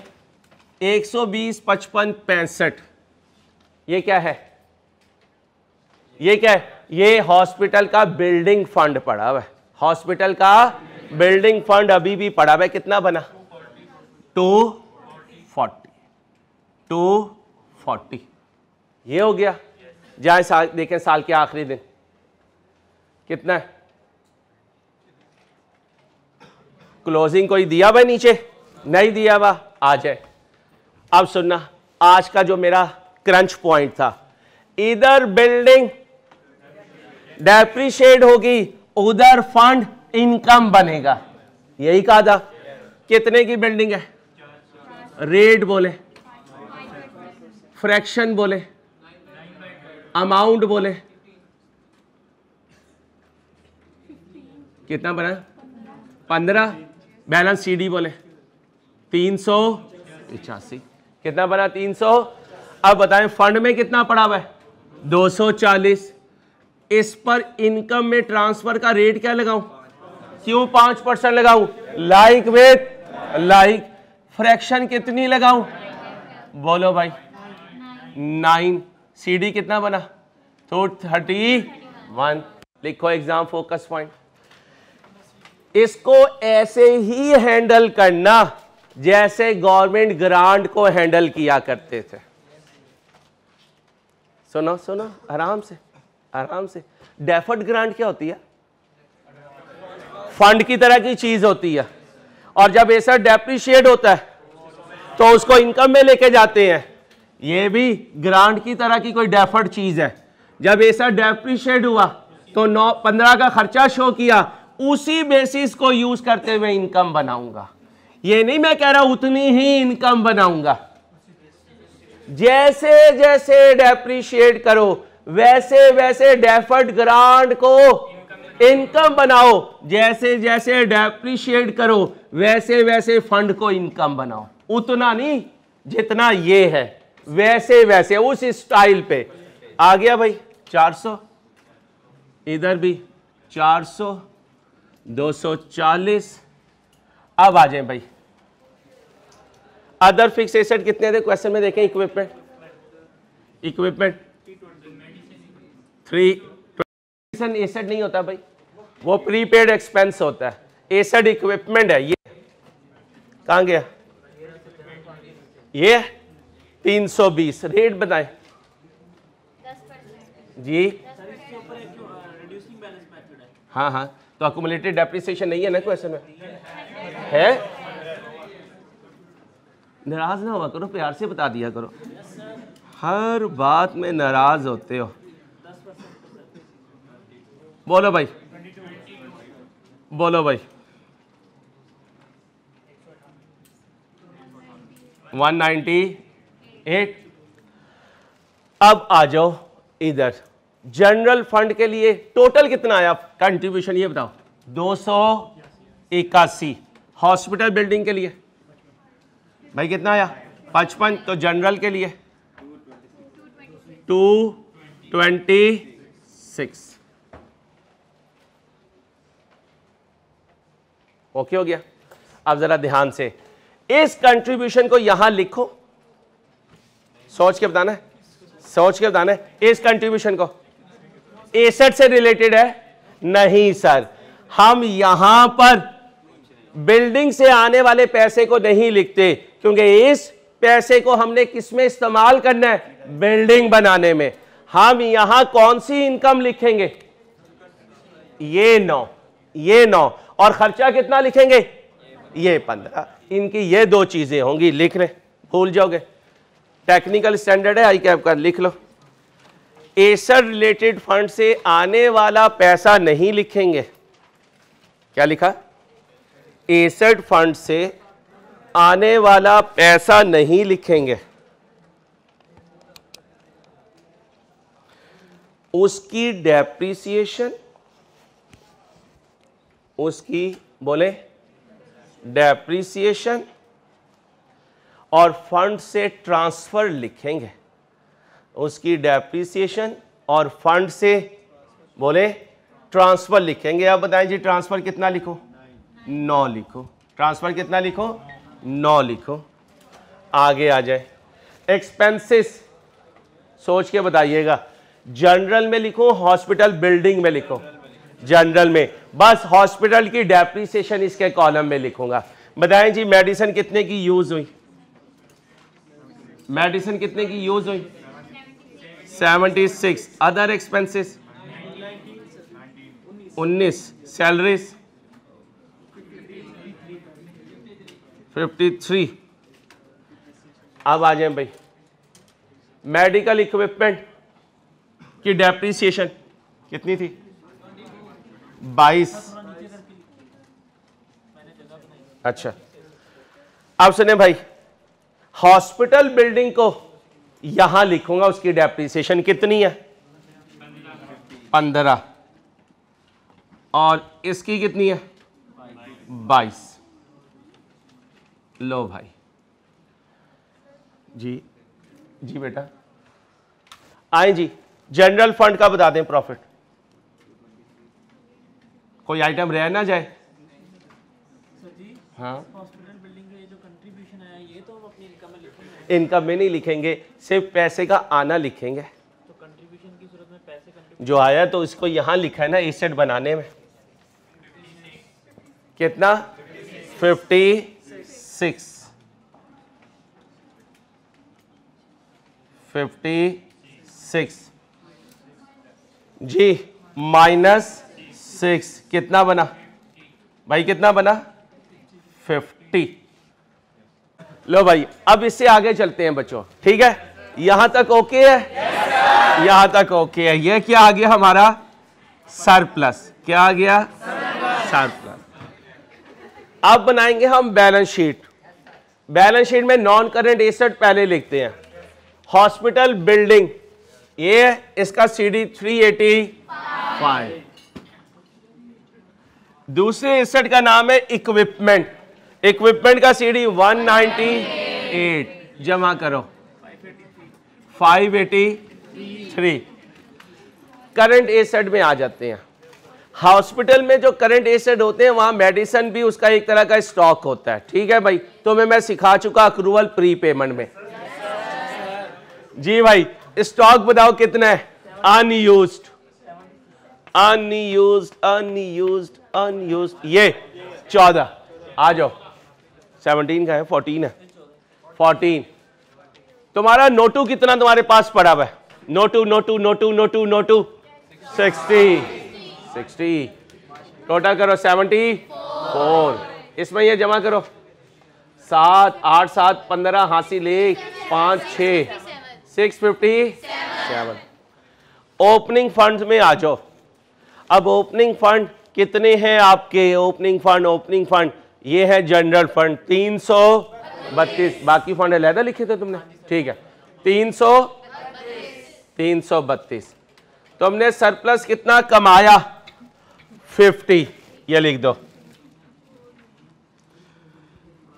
120, 55, 65 ये क्या है? ये क्या है? ये हॉस्पिटल का बिल्डिंग फंड पड़ा हुआ है। हॉस्पिटल का बिल्डिंग फंड अभी भी पड़ा हुआ है। कितना बना? 240। ये हो गया। जाए साल देखें, साल के आखिरी दिन कितना है? क्लोजिंग कोई दिया भाई? नीचे नहीं दिया हुआ, आ जाए। अब सुनना, आज का जो मेरा क्रंच पॉइंट था, इधर बिल्डिंग डेप्रिशिएट होगी, उधर फंड इनकम बनेगा। यही कहा था। कितने की बिल्डिंग है? रेट बोले, फ्रैक्शन बोले, अमाउंट बोले, कितना बना? 15। बैलेंस सीडी बोले 385। कितना बना? 300। अब बताएं फंड में कितना पड़ा हुआ है? 240। इस पर इनकम में ट्रांसफर का रेट क्या लगाऊं? क्यों 5% लगाऊं? Like with like. फ्रैक्शन कितनी लगाऊं? बोलो भाई 9। सीडी कितना बना? तो 31। लिखो एग्जाम फोकस पॉइंट। इसको ऐसे ही हैंडल करना जैसे गवर्नमेंट ग्रांट को हैंडल किया करते थे। सुनो सुनो, आराम से आराम से। डेफर्ड ग्रांट क्या होती है? फंड की तरह की चीज होती है, और जब ऐसा डेप्रिशिएट होता है तो उसको इनकम में लेके जाते हैं। ये भी ग्रांट की तरह की कोई डेफर्ड चीज है। जब ऐसा डेप्रिशिएट हुआ तो 15 का खर्चा शो किया, उसी बेसिस को यूज करते हुए इनकम बनाऊंगा। ये नहीं मैं कह रहा उतनी ही इनकम बनाऊंगा। जैसे जैसे डेप्रिशिएट करो वैसे वैसे डेफर्ड ग्रांट को इनकम बनाओ। जैसे जैसे डेप्रिशिएट करो वैसे वैसे फंड को इनकम बनाओ। उतना नहीं जितना ये है, वैसे वैसे उस स्टाइल पे। आ गया भाई 400, इधर भी 400, 240। अब आ जाए भाई अदर फिक्स एसेट कितने थे क्वेश्चन में? देखें इक्विपमेंट 3 एसेट नहीं होता भाई, वो प्रीपेड एक्सपेंस होता है। एसेट इक्विपमेंट है। ये कहां गया? ये 320। रेट बताएं जी। हाँ हाँ, तो अक्यूमुलेटेड डेप्रिसिएशन नहीं है ना क्वेश्चन में? है? नाराज ना हुआ करो, प्यार से बता दिया करो। हर बात में नाराज होते हो। बोलो भाई, बोलो भाई। 198। अब आ जाओ इधर। जनरल फंड के लिए टोटल कितना आया कंट्रीब्यूशन? ये बताओ। 281। हॉस्पिटल बिल्डिंग के लिए भाई कितना आया? 55। तो जनरल के लिए 226। ओके हो गया। अब जरा ध्यान से इस कंट्रीब्यूशन को यहां लिखो। सोच के बताना है, सोच के बताना है। इस कंट्रीब्यूशन को एसेट से रिलेटेड है? नहीं सर, हम यहां पर बिल्डिंग से आने वाले पैसे को नहीं लिखते, क्योंकि इस पैसे को हमने किस में इस्तेमाल करना है? बिल्डिंग बनाने में। हम यहां कौन सी इनकम लिखेंगे? ये 9, ये 9। और खर्चा कितना लिखेंगे? ये 15। इनकी ये दो चीजें होंगी, लिख रहे, भूल जाओगे, टेक्निकल स्टैंडर्ड है आई कैप का, लिख लो। एसेट रिलेटेड फंड से आने वाला पैसा नहीं लिखेंगे, क्या लिखा, एसेट फंड से आने वाला पैसा नहीं लिखेंगे, उसकी डेप्रिसिएशन, उसकी बोले डेप्रिसिएशन और फंड से ट्रांसफर लिखेंगे, उसकी डेप्रिसिएशन और फंड से बोले ट्रांसफर लिखेंगे। अब बताएं जी ट्रांसफर कितना लिखो, 9 लिखो, ट्रांसफर कितना लिखो, 9 लिखो। आगे आ जाए, एक्सपेंसेस सोच के बताइएगा, जनरल में लिखो, हॉस्पिटल बिल्डिंग में लिखो, जनरल में, बस हॉस्पिटल की डेप्रिसिएशन इसके कॉलम में लिखूंगा। बताएं जी मेडिसिन कितने की यूज हुई, मेडिसिन कितने की यूज हुई, 76। Other expenses 19, salaries 53। अब आ जाए भाई, मेडिकल इक्विपमेंट की डेप्रिसिएशन कितनी थी, 22। अच्छा, अब सुने भाई, हॉस्पिटल बिल्डिंग को यहां लिखूंगा, उसकी डेप्रिसिएशन कितनी है, 15, और इसकी कितनी है, 22। लो भाई जी, जी बेटा आए जी, जनरल फंड का बता दें प्रॉफिट, कोई आइटम रह ना जाए। हाँ, हॉस्पिटल बिल्डिंग के जो कंट्रीब्यूशन आया ये तो हम अपनी इनकम में लिखेंगे, इनकम में नहीं लिखेंगे, सिर्फ पैसे का आना लिखेंगे। तो कंट्रीब्यूशन की सूरत में पैसे जो आया तो इसको यहां लिखा है ना एसेट बनाने में, कितना, 56, 56 जी, -6 कितना बना भाई, कितना बना, 50। लो भाई अब इससे आगे चलते हैं बच्चों, ठीक है, यहां तक ओके है, यहां तक ओके है। ये क्या आ गया हमारा, सरप्लस, क्या आ गया, सरप्लस। अब बनाएंगे हम बैलेंस शीट। बैलेंस शीट में नॉन करेंट एसेट पहले लिखते हैं, हॉस्पिटल बिल्डिंग, ये इसका CD 385। दूसरे एसेट का नाम है इक्विपमेंट, इक्विपमेंट का CD 198, जमा करो 583। करंट एसेट में आ जाते हैं। हॉस्पिटल में जो करंट एसेट होते हैं वहां मेडिसिन भी उसका एक तरह का स्टॉक होता है, ठीक है भाई, तो मैं सिखा चुका अक्रूवल प्री पेमेंट में। जी भाई स्टॉक बताओ कितना है, अनयूज्ड, अनयूज्ड, अनयूज्ड, अनयूज्ड, ये 14। आ जाओ, 17 का है, 14 है, 14। तुम्हारा नोटू कितना तुम्हारे पास पड़ा हुआ है, नोटू नोटू नोटू नोटू नोटू 60 टोटल करो 74। इसमें ये जमा करो 7 8 7 15 हासिल 1 5 6 657। ओपनिंग फंड में आ जाओ। अब ओपनिंग फंड कितने हैं आपके, ओपनिंग फंड ये है जनरल फंड 332। बाकी फंड अलहदा लिखे थे तुमने, ठीक है, 332। तुमने सरप्लस कितना कमाया, 50, ये लिख दो।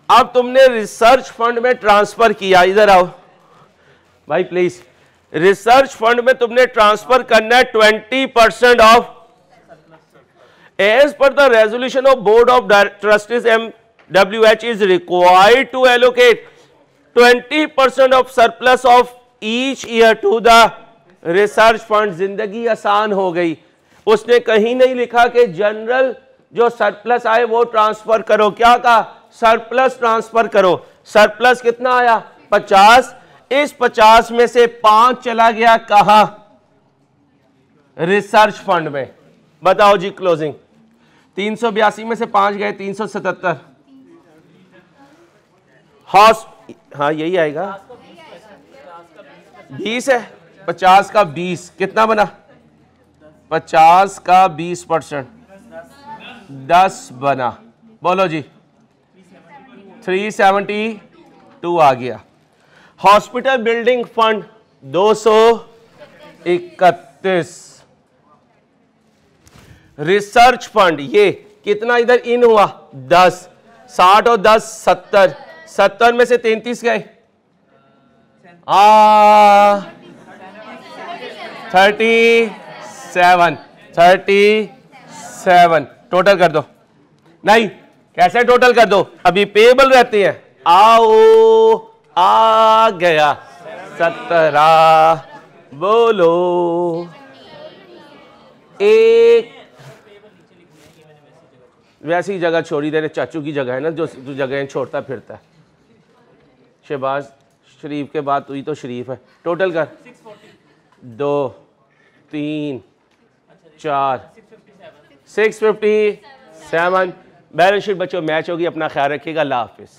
अब तुमने रिसर्च फंड में ट्रांसफर किया, इधर आओ भाई प्लीज। रिसर्च फंड में तुमने ट्रांसफर करना है 20% of, as per the resolution of board of trustees MWH is required to allocate 20% of surplus of each year to the research fund. जिंदगी आसान हो गई, उसने कहीं नहीं लिखा कि जनरल जो सरप्लस आए वो ट्रांसफर करो, क्या कहा, सरप्लस ट्रांसफर करो। सरप्लस कितना आया, 50। इस 50 में से 5 चला गया कहां, रिसर्च फंड में। बताओ जी क्लोजिंग, 382 में से 5 गए 377, हाँ यही आएगा, 20 है, 50 का 20 कितना बना, 50 का 20% 10 बना, बोलो जी 372 आ गया। Hospital building fund 231, research fund ये कितना इधर इन हुआ 10, 60 और 10 70, 70 में से 33 गए 37 टोटल कर दो, नहीं कैसे टोटल कर दो, अभी पेएबल रहते हैं, आओ आ गया 17, बोलो एक वैसी जगह छोड़ी दे रहे, चाचू की जगह है ना जो जगह छोड़ता फिरता है। शहबाज शरीफ के बाद तू ही तो शरीफ है, टोटल कर 2 3 4 657। बैलेंस शीट बच्चों मैच होगी, अपना ख्याल रखिएगा, अल्लाह हाफिज़।